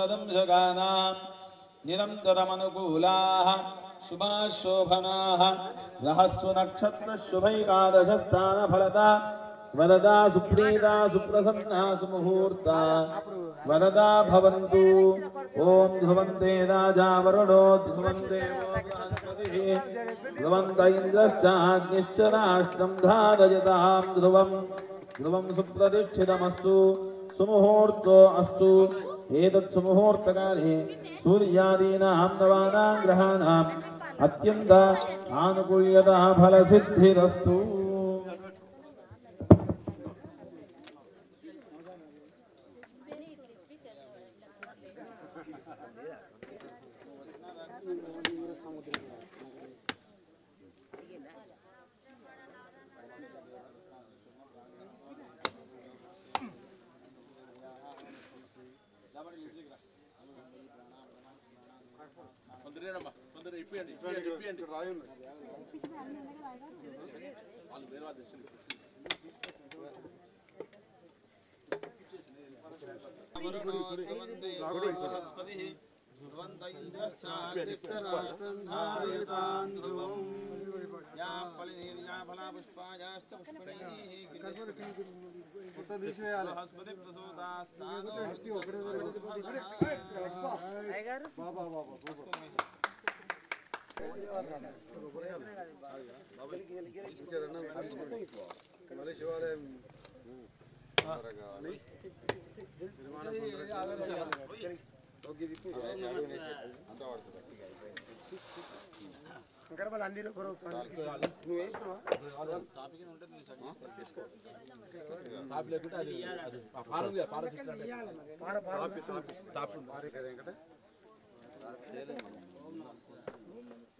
वंशदंशकानां निरन्तरमनुकूलाः शुभाशोभनाः रहस्व नक्षत्र शुभैकादशस्थानफलता वरदा सुप्रीता सुप्रसन्ना सुमुहूर्ता वरदा भवन्तु। ओम ध्रुवन्ते राजा वरुणो ध्रुवन्ते बृहस्पतिः ध्रुवन्त इन्द्रश्चाग्निश्च राष्ट्रं धारयतां ध्रुवम् ध्रुवं सुप्रतिष्ठितमस्तु सुमुहूर्तो अस्तु। एतत् सुमुहूर्तकाले सूर्यादीनां नवानां ग्रहाणाम् अत्यन्त आनुकूल्यता फलसिद्धिरस्तु।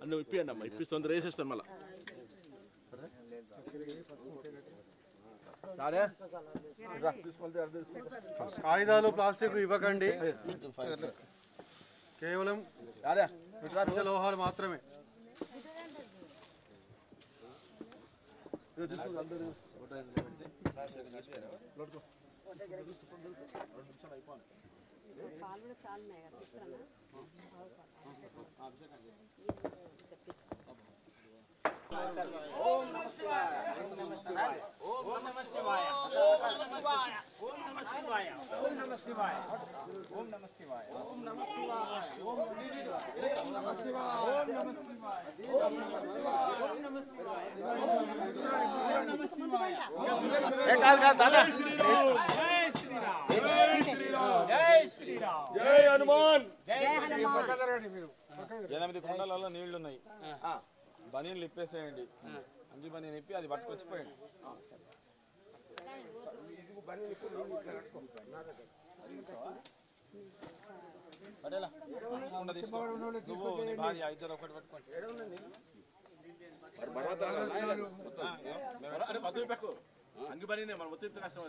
నువ్వు ఇప్పియండి అమ్మా, ఇప్పిస్తుంది రేసేస్తాను మళ్ళా. కాగితాలు ప్లాస్టిక్ ఇవ్వకండి, కేవలం లోహాలు మాత్రమే. ఓం నమః శివాయ ఓం నమః శివాయ ఓం నమః శివాయ ఓం నమః శివాయ ఓం నమః శివాయ ఓం నమః శివాయ ఓం నమః శివాయ ఓం నమః శివాయ ఓం నమః శివాయ ఓం నమః శివాయ ఓం నమః శివాయ ఏ కాల్ కాల్ దాదా జై శ్రీరామ్ జై శ్రీరామ్ జై శ్రీరామ్ జై హనుమాన్ జై హనుమాన్. 8 కుండలలో నీళ్లు ఉన్నాయి, బనీన్లు ఇప్పేసేయండి. అంగి బనీన్ ఇప్పి అది పట్టుకొచ్చిపోయండి. పడేలా కుండ తీసుకో, నువ్వు నీ భార్య ఇద్దరు ఒకటి పట్టుకోండి. అంగి పని మనం ఒత్తిడి కష్టం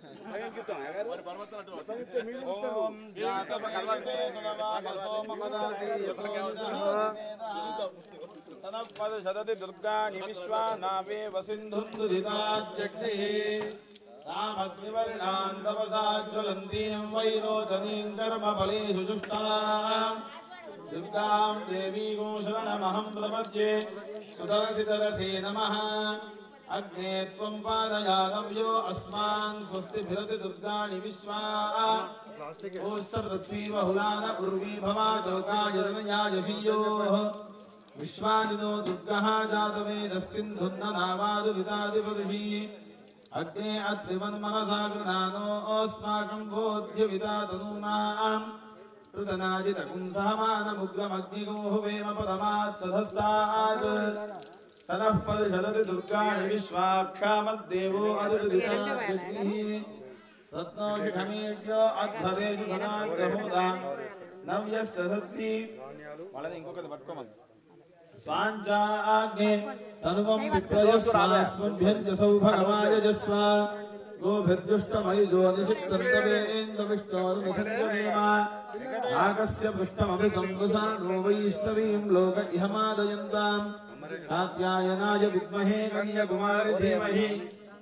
శతతి దుర్గాని విశ్వానావే వసింధుర్దురితాజ్జగ్నిః రామగ్నివర్ణాం తపసా జ్వలంతీం వైరోచనీం కర్మఫలేషు జుష్టాం దుర్గాం దేవీం శరణమహం ప్రపద్యే సుతరసి తరసే నమః अग्ने त्वं पादयातव्यो अस्मान् स्वस्ति भिरति दुर्गाणि विश्वा ओश्च पृथ्वी बहुलान उर्वी भवादोकायजनयायशीयोः विश्वादिनो दुर्गः जातवेदस्सिन्धुन्ननावादुवितादिपदुषी अग्ने अद्रिमन्मनसा गृणानो अस्माकं बोध्यवितातनूनाम् पृतनाजितकुंसहमानमुग्रमग्निगोः वेम पदमात्सधस्तात् ततः परिषदति दुर्गाणि विश्वाक्षामद्देवो अदुदिताज्जग्निः रत्नोषिखमेभ्यो अध्वरेषु धनाज्जहोदा नव्यस्य सत्सि వాళ్ళని ఇంకొకటి పట్టుకోమని स्वाञ्चाग्ने तनुवं विप्रयस्मास्मभ्यञ्च सौभगमायजस्व गोभिर्जुष्टमयुजो निषिक्तन्तवेन्द्रविष्णोर्निषङ्गमेम नागस्य पृष्ठमपि संवसा गोवैष्णवीं लोक इहमादयन्ताम् कात्यायनाय विद्महे कन्याकुमारी धीमहि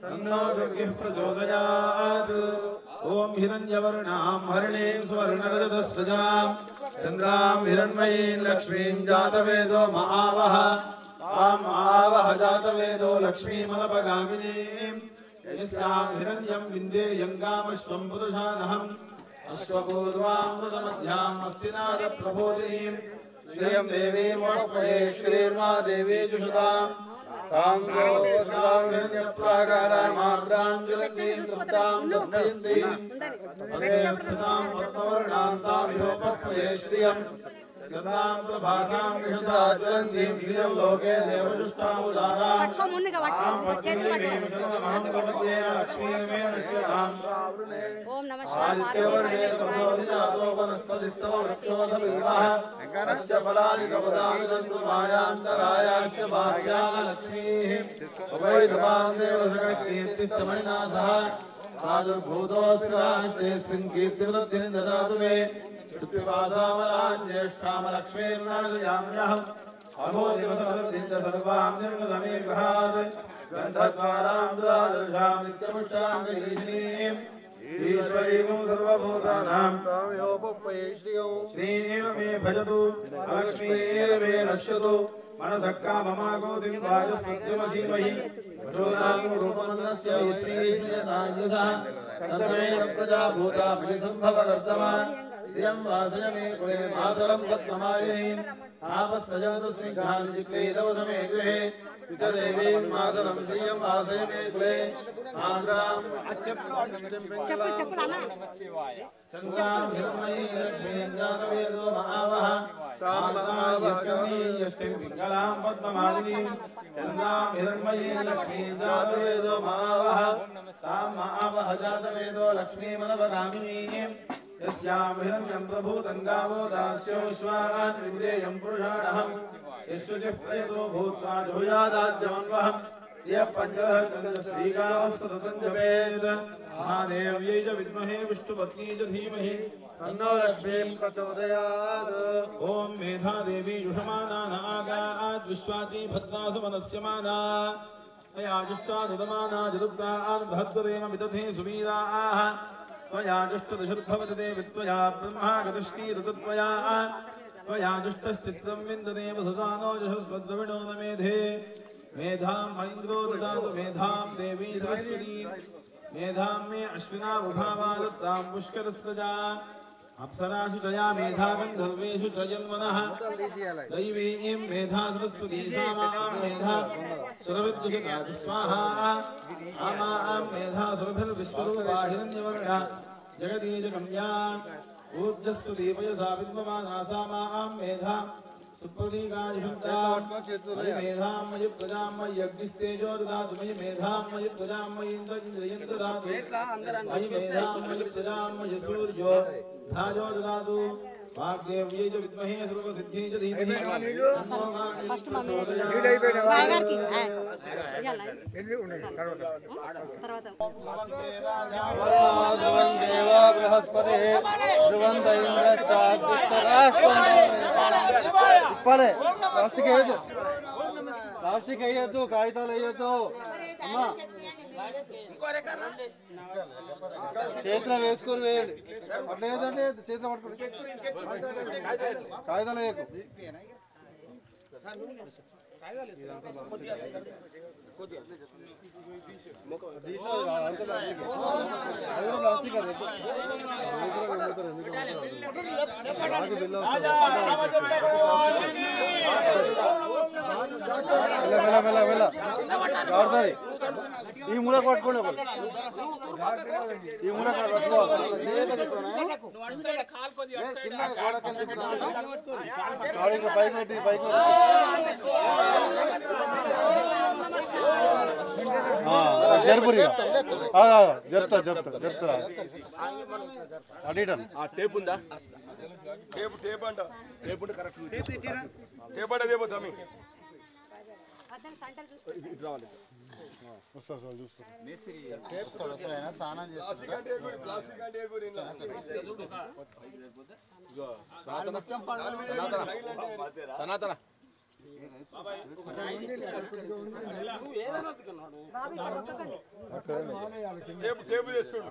तन्नो दुर्गिः प्रचोदयात्। ఓం హిరణ్యవర్ణాం హరిణీం స్వర్ణరజతస్రజాం చంద్రాం హిరణ్మయీం లక్ష్మీం జాతవేదో మహావహ తాం మహావహ జాతవేదో లక్ష్మీమలపగామినీం యస్యాం హిరణ్యం విందేయం గామశ్వం పురుషానహం అశ్వపూర్వామృతమధ్యాం అస్తినాద ప్రబోధినీం శ్రియం దేవీం వనపయే శ్రీర్మా దేవీ సుషుతాం తాం సోస్తాం హిరణ్యప్రాకారామాగ్రాంజలిం సుతాం దుఃఖయంతీం పదేస్థితాం పద్మవర్ణాం తాం యోపపయే శ్రియం చందాం ప్రభాసాం విషసా జ్వలంతీం శ్రియం లోకే దేవదుష్టాముదారాం తాం పద్మేమేం చందమహం ప్రపద్యేన లక్ష్మీమే నశ్యతాం ఓం నమః ఆదిత్యవర్ణే సమసోధిజాతో వనస్పతిస్తవ వృక్షోధవిల్వః కస్య ఫలాని కపదామిదంతు మాయాంతరాయాశ్చ భాగ్యాన లక్ష్మీః ఉపైధవాం దేవసకీర్తిశ్చమైనాసః ప్రాదుర్భూతోస్మిరాస్తేస్మిన్ కీర్తివృద్ధిం దదాతు మే శృత్వివాసామలాన్ జ్యేష్ఠామలక్ష్మీర్నాదయామ్యహం అహో దివసవృద్ధిం చ సర్వాం నిర్మదమే గృహాత్ గంధద్వారాం దురాదర్శాం నిత్యముష్టాంగరీషిణీం ఈశ్వరీం సర్వభూతానాం తాం యోపపయే శ్రియం శ్రీయేవ మే భజతు లక్ష్మీయేవ మే నశ్యతు మనసః కామమాగోతిం వాజసత్యమసీమహి భజోనాం రూపమన్నస్య శ్రీయేషయతాయుధః తన్మే ప్రజాభూతా మహిసంభవకర్తమా శ్రియం వాసయ మే కులే మాతరం పద్మమాలినీం ఆపస్సజాతస్మిగ్ధాని క్లేదవసమే గృహే విసదేవీం మాతరం శ్రియం వాసయ మే కులే ఆంధ్రాం చెప్పులు అన్న చంద్రాం హిరణ్మయీ లక్ష్మీం జాతవేదో మహావహ తామహావహ్యష్టిం పింగళాం పద్మమాలినీం చంద్రాం హిరణ్మయీ లక్ష్మీం జాతవేదో మహావహ తాం మహావహ జాతవేదో లక్ష్మీమలపగామినీం యస్యాం హిరణ్యం ప్రభూతం గావో దాస్యోశ్వాన్ విందేయం పురుషాణహం యశ్రుచిః ప్రయతో భూత్వా జుయాదాజ్యమన్వహం यः पञ्चदश श्रीकामः सततं जपेत् महादेव्यै च विद्महे विष्णुपत्नी च धीमहि तन्नो लक्ष्मीं प्रचोदयात् ॐ मेधादेवी युषमाना नागात् विश्वाची भद्रासु मनस्यमाना तया जुष्टा दुदमाना जदुक्तान् बृहद्वदेम विदधे सुवीराः त्वया जुष्टदशुर्भवति ते वित्वया ब्रह्मा गतिश्रीरुतत्वया त्वया जुष्टश्चित्रं विन्ददेव सुसानो यशस्वद्रविणो न मेधे मेधां महेन्द्रो ददातु मेधां देवी सरस्वती मेधां मे अश्विना उभावा दत्तां पुष्करस्रजा अप्सरासु तया मेधा गन्धर्वेषु च जन्मनः दैवीं मेधा सरस्वती सा मां मेधा सुरविद्युषिता स्वाहा आमां मेधा सुरभिर्विश्वरूपा हिरण्यवर्णा जगदीजगम्या ऊर्जस्वती पयसा विद्ममाना सा मां मेधा सुप्रतीकायुक्ता मेधां मयि प्रजां मयि अग्निस्तेजो ददातु मयि मेधां मयि प्रजां मयि इन्द्रियं ददातु मयि मेधां मयि प्रजां मयि सूर्यो धाजो ददातु वाग्देव्यै च विद्महे सर्वसिद्धियै च धीमहि ఫస్ట్ మమ్మీ బాయ్ గారికి తర్వాత ధ్రువం దేవా బృహస్పతి ధ్రువంత ఇంద్రష్టాగ్నిష్టరాష్ట్రం ప్లాస్టిక్ వేయద్దు ప్లాస్టిక్ వేయద్దు కాగితాలు వేయద్దు అమ్మా చేతిలో వేసుకొని వేయండి అట్లా ఏదంటే చేతిలో పట్టుకోండి కాగితాలు వేయకు ఈ మూల పట్టుకోండి ఒకరు ఈ మూల పట్టుకోవాలి పైకి పైకి జరుపురి చెప్తా చెప్తా చెప్తా అడిగండి ఆ టేప్ ఉందా టేప్ అంట టేప్ ఉంటే కరెక్ట్ టేప్ అంటే టేప్ తమ్మి అద్దం సెంటర్ చూసుకో ఇటు రావాలి స్నానం సనాతన టేపు తెస్తుండు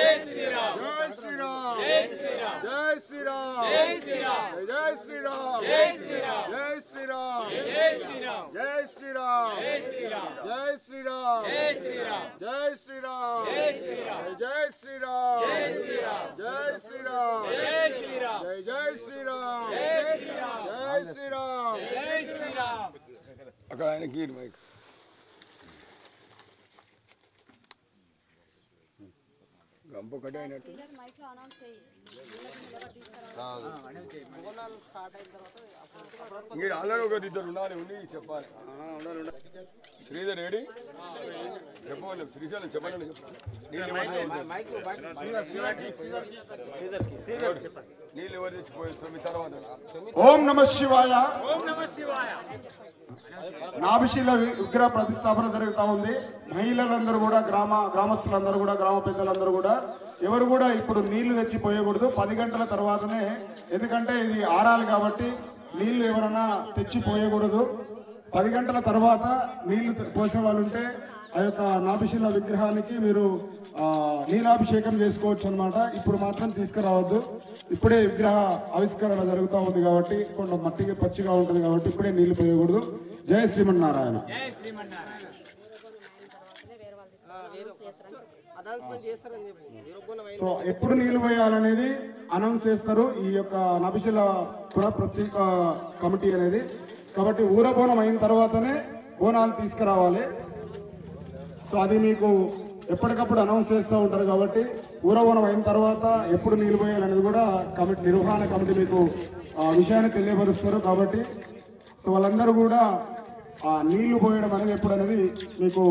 జై శ్రీరామ్ జై శ్రీరామ్ జై శ్రీరామ్ జై శ్రీరామ్ జై శ్రీరామ్ జై శ్రీరామ్ జై శ్రీరామ్ జై శ్రీరామ్ జై శ్రీరామ్ జై శ్రీరామ్ జై శ్రీరామ్ అక్కడ ఆయనకి మైక్ గంప కట్ అయినట్టు ఆల్రెడీ ఒక ఇద్దరు ఉండాలి ఉండి చెప్పాలి శ్రీధర్ రెడీ చెప్పవాలి శ్రీశైలం చెప్పండి నీళ్ళు ఎవరు తెచ్చిపోయి 9 తర్వాత ఓం నమ శివాయ నాభిశీల విగ్రహ ప్రతిష్టాపన జరుగుతూ ఉంది. మహిళలందరూ కూడా గ్రామస్తులందరూ కూడా గ్రామ పెద్దలందరూ కూడా ఎవరు కూడా ఇప్పుడు నీళ్లు తెచ్చిపోయకూడదు 10 గంటల తర్వాతనే. ఎందుకంటే ఇది ఆరాలి కాబట్టి నీళ్లు ఎవరైనా తెచ్చిపోయకూడదు. 10 గంటల తర్వాత నీళ్లు పోసే వాళ్ళు ఉంటే ఆ యొక్క నాభిశీల విగ్రహానికి మీరు నీలాభిషేకం చేసుకోవచ్చు అన్నమాట. ఇప్పుడు మాత్రం తీసుకురావద్దు. ఇప్పుడే విగ్రహ ఆవిష్కరణ జరుగుతూ ఉంది కాబట్టి కొంచెం మట్టికి పచ్చిగా ఉంటుంది కాబట్టి ఇప్పుడే నీళ్లు పోయకూడదు. జయ శ్రీమన్నారాయణ. సో ఎప్పుడు నీళ్లు పోయాలనేది అనౌన్స్ చేస్తారు ఈ యొక్క నాభిశీల పునఃప్రతిష్ఠ కమిటీ అనేది. కాబట్టి ఊరబోనం అయిన తర్వాతనే బోనాలు తీసుకురావాలి. సో అది మీకు ఎప్పటికప్పుడు అనౌన్స్ చేస్తూ ఉంటారు కాబట్టి ఊరబోనం అయిన తర్వాత ఎప్పుడు నీళ్లు పోయాలనేది కూడా కమిటీ నిర్వహణ కమిటీ మీకు ఆ విషయాన్ని తెలియపరుస్తారు. కాబట్టి సో వాళ్ళందరూ కూడా ఆ నీళ్లు పోయడం అనేది ఎప్పుడు అనేది మీకు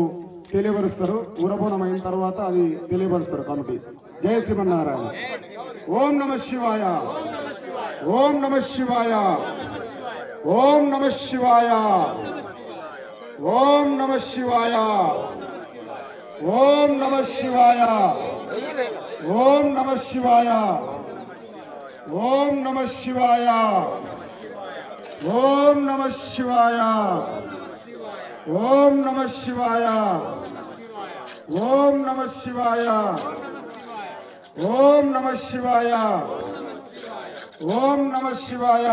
తెలియపరుస్తారు. ఊరబోనం అయిన తర్వాత అది తెలియపరుస్తారు కమిటీ. జయ శ్రీమన్నారాయణ. ఓం నమ శివాయ. ఓం నమ శివాయ. ఓం నమ శివాయ. ఓం నమ శివాయ. ఓం నమ శివాయ. ఓం నమ శివాయ. ఓం నమ శివాయ. ఓం నమ శివాయ. ఓం నమ శివాయ. ఓం నమ శివాయ. ఓం నమ శివాయ. ఓం నమ శివాయ.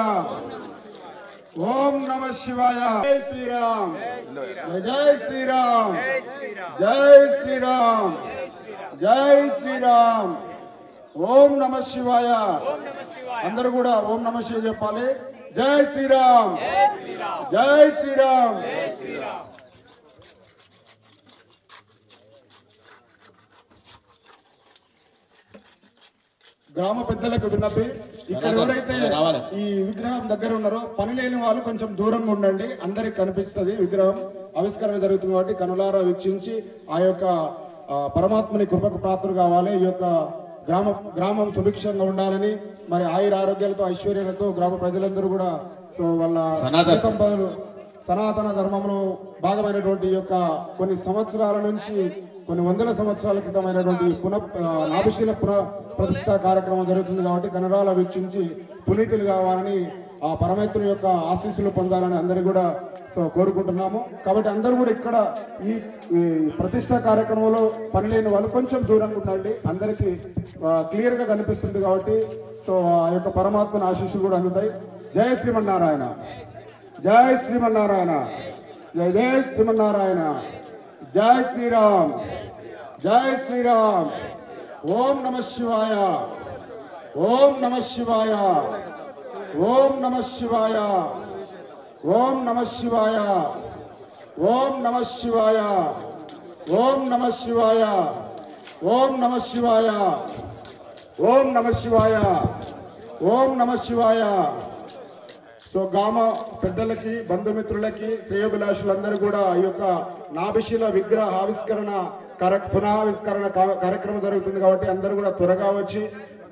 ఓం నమ శివాయ. జై శ్రీరామ్. జై శ్రీరామ్. జై శ్రీరామ్. జై శ్రీరామ్. ఓం నమ శివాయ. అందరూ కూడా ఓం నమ శివాయ చెప్పాలి. జై శ్రీరామ్. జై శ్రీరామ్. గ్రామ పెద్దలకు విన్నపి ఇక్కడ ఎవరైతే ఈ విగ్రహం దగ్గర ఉన్నారో పని లేని వాళ్ళు కొంచెం దూరంగా ఉండండి. అందరికి కనిపిస్తుంది విగ్రహం ఆవిష్కరణ జరుగుతుంది కాబట్టి కనులారా వీక్షించి ఆ యొక్క పరమాత్మని కృపకు పాత్రలు కావాలి. ఈ యొక్క గ్రామం సుభిక్షంగా ఉండాలని మరి ఆయుర ఆరోగ్యాలతో ఐశ్వర్యాలతో గ్రామ ప్రజలందరూ కూడా వాళ్ళ సంపదలు సనాతన ధర్మంలో భాగమైనటువంటి ఈ యొక్క కొన్ని సంవత్సరాల నుంచి కొన్ని వందల సంవత్సరాల క్రితమైనటువంటి నాభిశీల ప్రతిష్ఠా కార్యక్రమం జరుగుతుంది కాబట్టి కనురాల వీక్షించి పునీతులు కావాలని ఆ పరమేశ్వరుని యొక్క ఆశీస్సులు పొందాలని అందరూ కూడా కోరుకుంటున్నాము. కాబట్టి అందరూ కూడా ఇక్కడ ఈ ప్రతిష్ఠా కార్యక్రమంలో పని లేని వాళ్ళు కొంచెం దూరంగా ఉండండి. అందరికీ క్లియర్ గా కనిపిస్తుంది కాబట్టి సో ఆ యొక్క పరమాత్మని ఆశీస్సులు కూడా అందుతాయి. జయ శ్రీమన్నారాయణ. జయ శ్రీమన్నారాయణ. జయ జయ శ్రీమన్నారాయణ. జై శ్రీరామ్. జై శ్రీరామ్. ఓం నమ శివాయ. ఓం నమ శివాయ. ఓం నమ శివాయ. ఓం నమ శివాయ. ఓం నమ శివాయ. ఓం నమ శివాయ. ఓం నమ శివాయ. ఓం నమ శివాయ. ఓం నమ శివాయ. సో గ్రామ పెద్దలకి బంధుమిత్రులకి శ్రేయోభిలాషులందరూ కూడా ఈ యొక్క నాభిశీల విగ్రహ ఆవిష్కరణ పునఃఆవిష్కరణ కార్యక్రమం జరుగుతుంది కాబట్టి అందరూ కూడా త్వరగా వచ్చి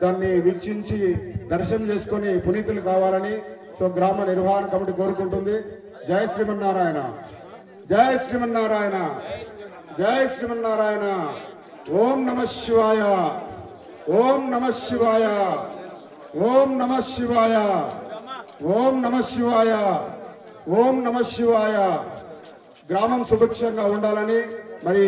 దాన్ని వీక్షించి దర్శనం చేసుకుని పునీతులు కావాలని సో గ్రామ నిర్వహణ కమిటీ కోరుకుంటుంది. జై శ్రీమన్నారాయణ. జై శ్రీమన్నారాయణ. జై శ్రీమన్నారాయణ. ఓం నమ శివాయ. ఓం నమ శివాయ. ఓం నమ శివాయ. ఓం నమ శివాయ. ఓం నమ శివాయ. గ్రామం సుభిక్షంగా ఉండాలని మరి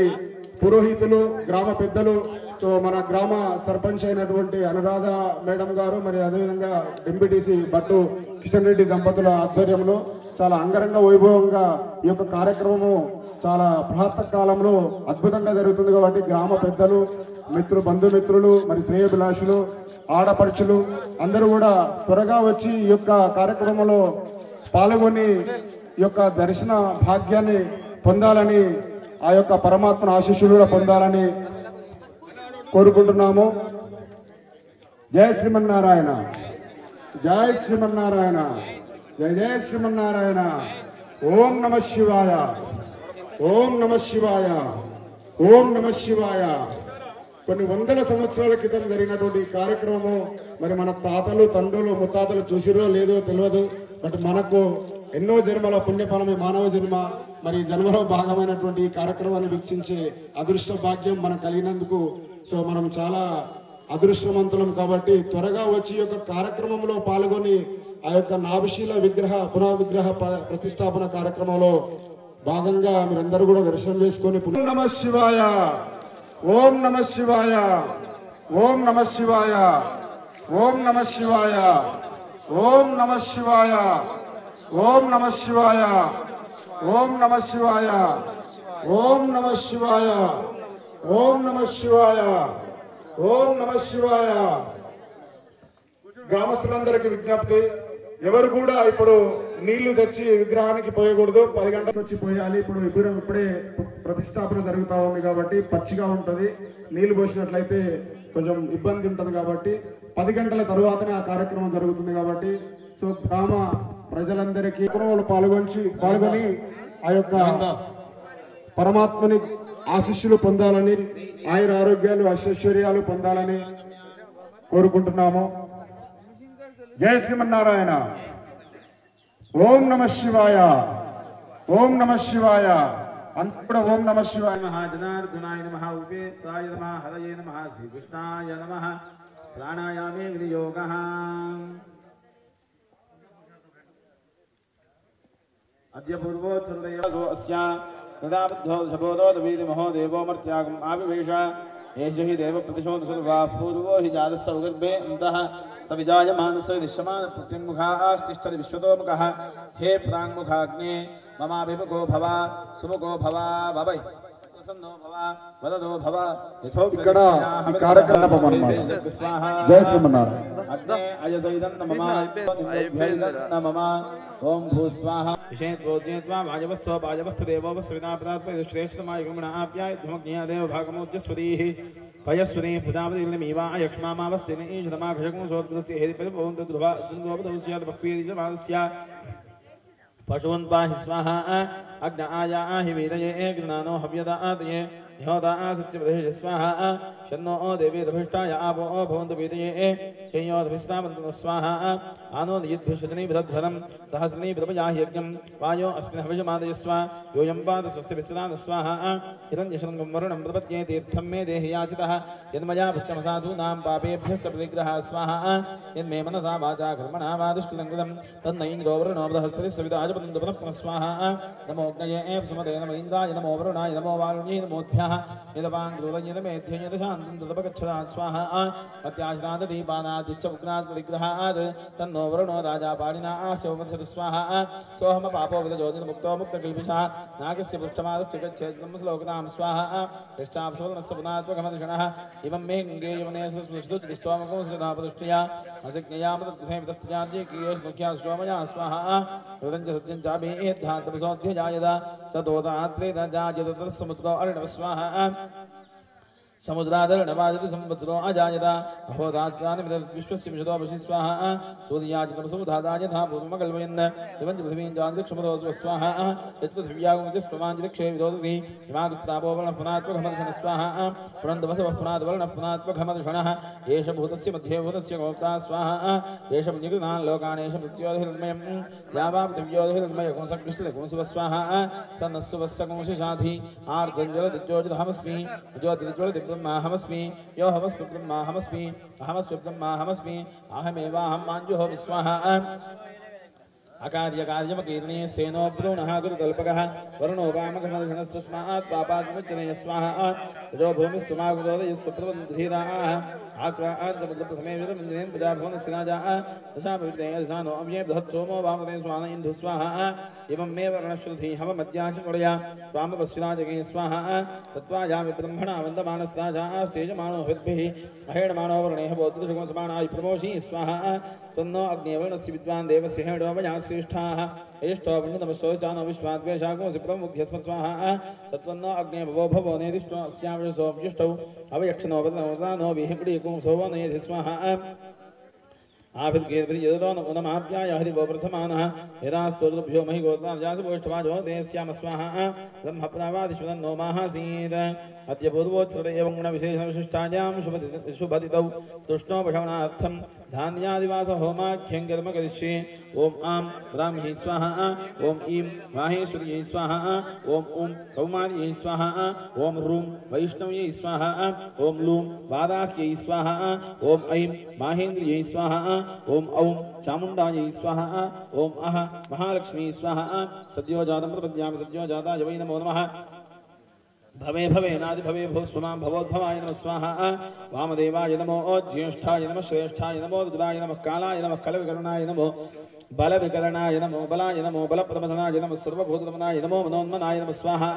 పురోహితులు గ్రామ పెద్దలు సో మన గ్రామ సర్పంచ్ అయినటువంటి అనురాధ మేడం గారు మరి అదేవిధంగా ఎంపీటీసీ బట్టు కిషన్ రెడ్డి దంపతుల ఆధ్వర్యంలో చాలా అంగరంగ వైభవంగా ఈ యొక్క కార్యక్రమము చాలా ప్రాతः కాలంలో అద్భుతంగా జరుగుతుంది కాబట్టి గ్రామ పెద్దలు బంధుమిత్రులు మరి శ్రేయోభిలాషులు ఆడపడుచులు అందరూ కూడా త్వరగా వచ్చి ఈ యొక్క కార్యక్రమంలో పాల్గొని ఈ యొక్క దర్శన భాగ్యాన్ని పొందాలని ఆ యొక్క పరమాత్మ ఆశీస్సులు కూడా పొందాలని కోరుకుంటున్నాము. జై శ్రీమన్నారాయణ, జై శ్రీమన్నారాయణ, జై జై శ్రీమన్నారాయణ. ఓం నమ శివాయ, ఓం నమ శివాయ, ఓం నమ శివాయ. కొన్ని వందల సంవత్సరాల క్రితం జరిగినటువంటి కార్యక్రమము మరి మన తాతలు తండ్రులు ముత్తాతలు చూసిరో లేదో తెలియదు. బట్ మనకు ఎన్నో జన్మల పుణ్యఫలమే మానవ జన్మ. మరి జన్మలో భాగమైనటువంటి ఈ కార్యక్రమాన్ని వీక్షించే అదృష్ట భాగ్యం మనకు కలిగినందుకు సో మనం చాలా అదృష్టవంతులం. కాబట్టి త్వరగా వచ్చి ఈ యొక్క కార్యక్రమంలో పాల్గొని ఆ యొక్క నాభిశీల విగ్రహ పునః విగ్రహ ప్రతిష్టాపన కార్యక్రమంలో భాగంగా మీరందరూ కూడా దర్శనం చేసుకొని ఓం నమ శివాయ, ఓం నమ శివాయ, ఓం నమ శివాయ, ఓం నమ శివాయ, ఓం నమ శివాయ, ఓం నమ శివాయ, ఓం నమ శివాయ, ఓం నమ శివాయ, ఓం నమ శివాయ, ఓం నమ శివాయ. గ్రామస్తులందరికీ విజ్ఞప్తి, ఎవరు కూడా ఇప్పుడు నీళ్లు తెచ్చి విగ్రహానికి పోయకూడదు. 10 గంటలకు వచ్చి పోయాలి. ఇప్పుడు విగ్రహం ఇప్పుడే ప్రతిష్టాపన జరుగుతా ఉంది కాబట్టి పచ్చిగా ఉంటది. నీళ్లు పోసినట్లయితే కొంచెం ఇబ్బంది ఉంటది కాబట్టి 10 గంటల తరువాతనే ఆ కార్యక్రమం జరుగుతుంది కాబట్టి సో గ్రామ ప్రజలందరికీ పాల్గొని ఆ యొక్క పరమాత్మని ఆశీస్సులు పొందాలని, ఆయుర ఆరోగ్యాలు అష్టైశ్వర్యాలు పొందాలని కోరుకుంటున్నాము. జై శ్రీమన్నారాయణ. ఓం నమ శివాయ, ఓం నమ శివాయ. అంతా కూడా ఓం నమ శివాయ. జనార్దనాయ నమః, ఉపేతాయ నమః, హరయే నమః, శ్రీకృష్ణాయ నమః. ప్రాణాయామే వినియోగః. అద్య పూర్వోత్సరదయో అస్య తదాబద్ధో శబోదో దవీది మహో దేవో మర్త్యాగం ఆవివేష ఏష హి దేవ ప్రతిశోధ సర్వా పూర్వో హి జాతస్య ఉగర్భే అంతః स विजायमानस्य दिश्यमान प्रतिमुखास्तिष्ठति विश्वतोमुखः. हे प्राङ्मुखाग्ने ममाभिमुखो भव, सुमुखो भव, भवै प्रसन्नो भव, वदतो भव. ఇక్కడ ఈ కార్యక్రమం జై శ్రీమన్నారాయణ. अग्ने अयसैदन्न मम, निम्नभ्यैदन्न मम. ओम भूस्वाहा. विषेत्वोद्येत्वा वाजवस्थो वाजवस्थदेवो वस्विनापदात्मयश्रेष्ठमाय गुणआप्याय धमज्ञा देव भागमोद्यस्वदीः पयस्वने प्रजापतिर्निमीवा यक्ष्मामावस्तेन ईशतमाघशकं सोत्कृतस्य हेदिपरिभवन्त ध्रुवा स्पन्दोपदोस्यात् भक्तिर्यमानस्य पशून् पाहि स्वाहा. अग्न आयाहि वीरये गृणानो हव्यदातये ह्योदा सत्यप्रदेश स्वाहा. शन्नो देवी दभिष्टाय आपो भवन्तु वीरये शय्योदभिस्तावन्तु स्वाहा. आनो यद्भिषजनी बृहद्धरं सहस्रनी प्रभयाहि यज्ञं वायो अस्मिन् हविषमादय स्वा. योऽयं पाद स्वस्ति विश्राद स्वाहा. हिरण्यशृङ्गं वरुणं प्रपद्ये तीर्थं मे देहि याचितः यन्मया भक्तमसाधूनां पापेभ्यश्च प्रतिग्रहः स्वाहा. यन्मे मनसा वाचा कर्मणा वा दुष्कृतं तन्नैन्द्रो वरुणो बृहस्पतिः सविताय पतन्तु पुनः पुनः स्वाहा. नमो अग्नये सुमते नमो इन्द्राय नमो वरुणाय नमो वारुण्यै नमोऽभ्यः. यदपाङ्क्रोदय नमेध्यं यदशान्तं तदपगच्छदात् स्वाहा. अत्याश्रान्तदीपानादिच्च उग्रात् प्रतिग्रहात् तन्नो वरुणो राजा पाणिनाश्चोपनिषत् स्वाहा. सोऽहमपापो विदजोतिर्मुक्तो मुक्तकल्पिषः नागस्य पृष्ठमादस्य गच्छेद्ब्रह्म श्लोकनां स्वाहा. पृष्ठाप्सोदनस्य पुनात्वकमदर्शनः इमं मे गङ्गे यमुने सुस्तुतिष्ठोमको श्रद्धापदुष्ट्या असिज्ञयामतद्भेमितस्त्याज्ये क्रियोष्मुख्या श्लोमया स्वाहा. ऋतं च सत्यं चाभिधातपसोऽध्यजायत ततोदात्रे न जायत तत्समुद्रो अर्णव स्वाहा. समुद्रादर्णवाजति संवत्सरो अजायत अहोरात्रानि विश्वस्य विशदोपशि स्वाहा. सूर्याजितमसमुधादाय यथा पूर्वमकल्पयन् दिवञ्च पृथिवीं चान्द्रिक्षमरोऽस्व स्वाहा. यत्पृथिव्यागुमतिस्त्वमाञ्जिलिक्षे विरोधसि हिमागस्तापो वर्णः स्वाहा. पुनन्दवसवः पुनाद्वर्णः पुनात्वघमर्षणः. एष भूतस्य मध्ये भूतस्य गोप्ता स्वाहा. एष पुण्यकृतान् लोकान् एष मृत्योदहिर्मयम् यावा पृथिव्योदहिर्मयकुंसकृष्णकुंसुव स्वाहा. सन्नस्सुवस्सकुंसिषाधि आर्द्रञ्जलदिज्योतिरहमस्मि ज्योतिर्ज्योतिर्ब्रह्माहमस्मि यो हमस्मि ब्रह्माहमस्मि अहमस्मि ब्रह्माहमस्मि अहमेवाहं माञ्जुहो विस्वाहा. अकार्यकार्यमकीर्णे स्तेनो ब्रूणः गुरुकल्पकः वरुणो वामकमदघनस्तस्मात् पापात्मुच्यते स्वाहा जो भूमिस्तुमागुरोदयस्वप्रबन्धीराः आक्रान्तमुद्रप्रथमे वीरमञ्जनेन प्रजाभवनस्य राजा दशामविद्येयसानो अव्ये बृहत्सोमो वामते स्वाहा इन्दु स्वाहा एवं मे वर्णश्रुति हवमद्याचुर्या त्वामपश्चिराजगे स्वाहा तत्त्वायामि ब्रह्मणा वन्दमानस्राजा स्तेजमानो हृद्भिः महेणमानो वर्णेः बोद्धुषगमसमानाय प्रमोषि स्वाहा तन्नो अग्निवर्णस्य विद्वान् देवस्य हेडो मया श्रेष्ठाः एष्टो नमस्तो चानो विश्वाद्वेषागोऽसि प्रमुख्यस्मत् स्वाहा सत्वन्नो अग्ने भवो नेदिष्टो अस्याविषसोऽव्युष्टौ अवयक्षणो वदनो विहिम्डीकुं सोवो नेधि स्वाहा आभिर्गेर्भिर्यदो नमाप्याय हरिवो प्रथमानः यदास्तोभ्यो महि गोत्राजासुभोष्ठवाजो देस्याम स्वाहा ब्रह्मप्रावादिष्वदन्नो माहासीत् अद्य पूर्वोच्चरते एवं गुणविशेषविशिष्टायां शुभदितौ तुष्णोपशमनार्थं धान्यादिवास होमाख्यं कर्म करिष्ये ओम आं ब्राह्मी स्वाहा ओम ईं माहेश्वर्यै स्वाहा ओम ऊं कौमार्यै स्वाहा ओम रूं वैष्णव्यै स्वाहा ओम लूं वादाख्यै स्वाहा ओम ऐं माहेन्द्रियै स्वाहा ओम औं चामुण्डायै स्वाहा ओम अह महालक्ष्मी स्वाहा सद्यो जातं प्रपद्यामि सद्यो जाताय वै नमो नमः भवे भवे नादि भवे भूस्वमां भवोद्भवाय नमः स्वाहा वामदेवाय नमो ज्येष्ठाय नमः श्रेष्ठाय नमो रुद्राय नमः कालाय नमः कलविकरुणाय नमो बलविकरणाय नमो बलाय नमो बलप्रमथनाय नमः सर्वभूतमनाय नमो मनोन्मनाय नमः स्वाहा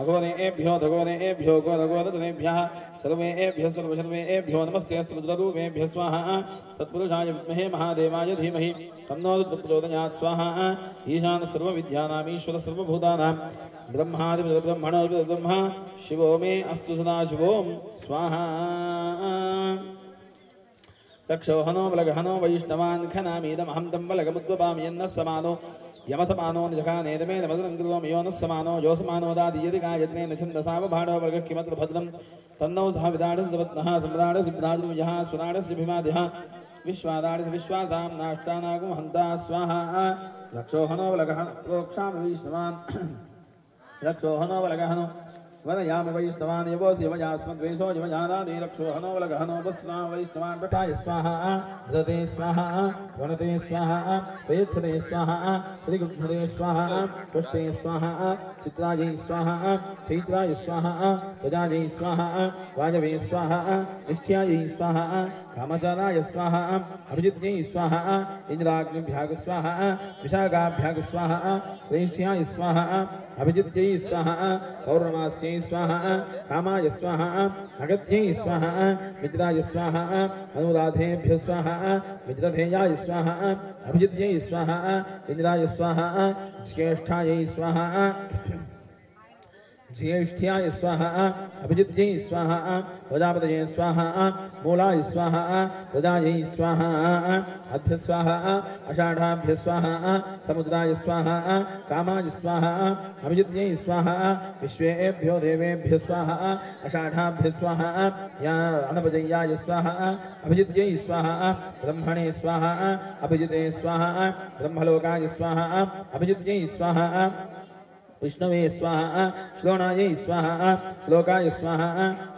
अघोरेभ्यो धघोरेभ्यो गोधगोधनेभ्यः सर्वेभ्यः सर्वसर्वेभ्यो नमस्ते रुद्ररूपेभ्यः स्वाहा तत्पुरुषाय विद्महे महादेवाय धीमहि तन्नो रुद्रप्रचोदयात् स्वाहा ईशान सर्वविद्यानामीश्वर सर्वभूतानां ब्रह्मादिब्रह्मणो ब्रह्मा शिवो मे अस्तु सदा शिवों स्वाहा रक्षोहनो बलगहनो वैष्णवान् खनामीदमहं तं बलगमुद्वपामि यन्नः समानो यमसमानो निजखानेदमेन मधुरं कृतोमि यो नः समानो यो समानो दादीयति गायत्रेण छन्दसावभाडो वर्गः किमत्र भद्रं तन्नौ सह विदाडस्य वत्नः सम्राडस्य विदाडुयः स्वराडस्य भीमादिः विश्वादाडस्य विश्वासां नाष्टानागुं हन्ता स्वाहा रक्षोहनो बलगहनो प्रोक्षामि वैष्णवान् रक्षोहनो बलगहनो वदयामि वैष्णवान् यवोऽसि यवयास्मद्वेषो यवयानादि रक्षोहनो बलगहनो वस्तुनां वैष्णवान् प्रटाय स्वाहा धृते स्वाहा गणते स्वाहा प्रेक्षते स्वाहा प्रतिगुद्धते स्वाहा पुष्पे स्वाहा चित्रायै स्वाहा चैत्राय स्वाहा प्रजायै स्वाहा वायवे स्वाहा निष्ठ्यायै स्वाहा कामचाराय स्वाहा अभिजित्यै स्वाहा इन्द्राग्निभ्याग स्वाहा विशाखाभ्याग स्वाहा श्रेष्ठ्याय स्वाहा अभिजित्यै स्वाहा पौर्णमास्यै स्वाहा कामाय स्वाहा अगत्यै स्वाहा मित्राय स्वाहा अनुराधेभ्यः स्वाहा मित्रधेयाय स्वाहा अभिजित्यै स्वाहा इन्द्राय स्वाहा ज्येष्ठायै स्वाहा ज्येष्ठ्याय स्वाहा अभिजित्यै स्वाहा प्रजापतये स्वाहा मूलाय स्वाहा प्रजायै स्वाहा अभ्य स्वाहा अषाढाभ्य स्वाहा समुद्राय स्वाहा कामाय स्वाहा अभिजित्यै स्वाहा विश्वेभ्यो देवेभ्य स्वाहा अषाढाभ्य स्वाहा या अनपजय्याय स्वाहा अभिजित्यै स्वाहा ब्रह्मणे स्वाहा अभिजिते स्वाहा ब्रह्मलोकाय स्वाहा अभिजित्यै स्वाहा विष्णवे स्वाहा श्रोणायै स्वाहा श्लोकाय स्वाहा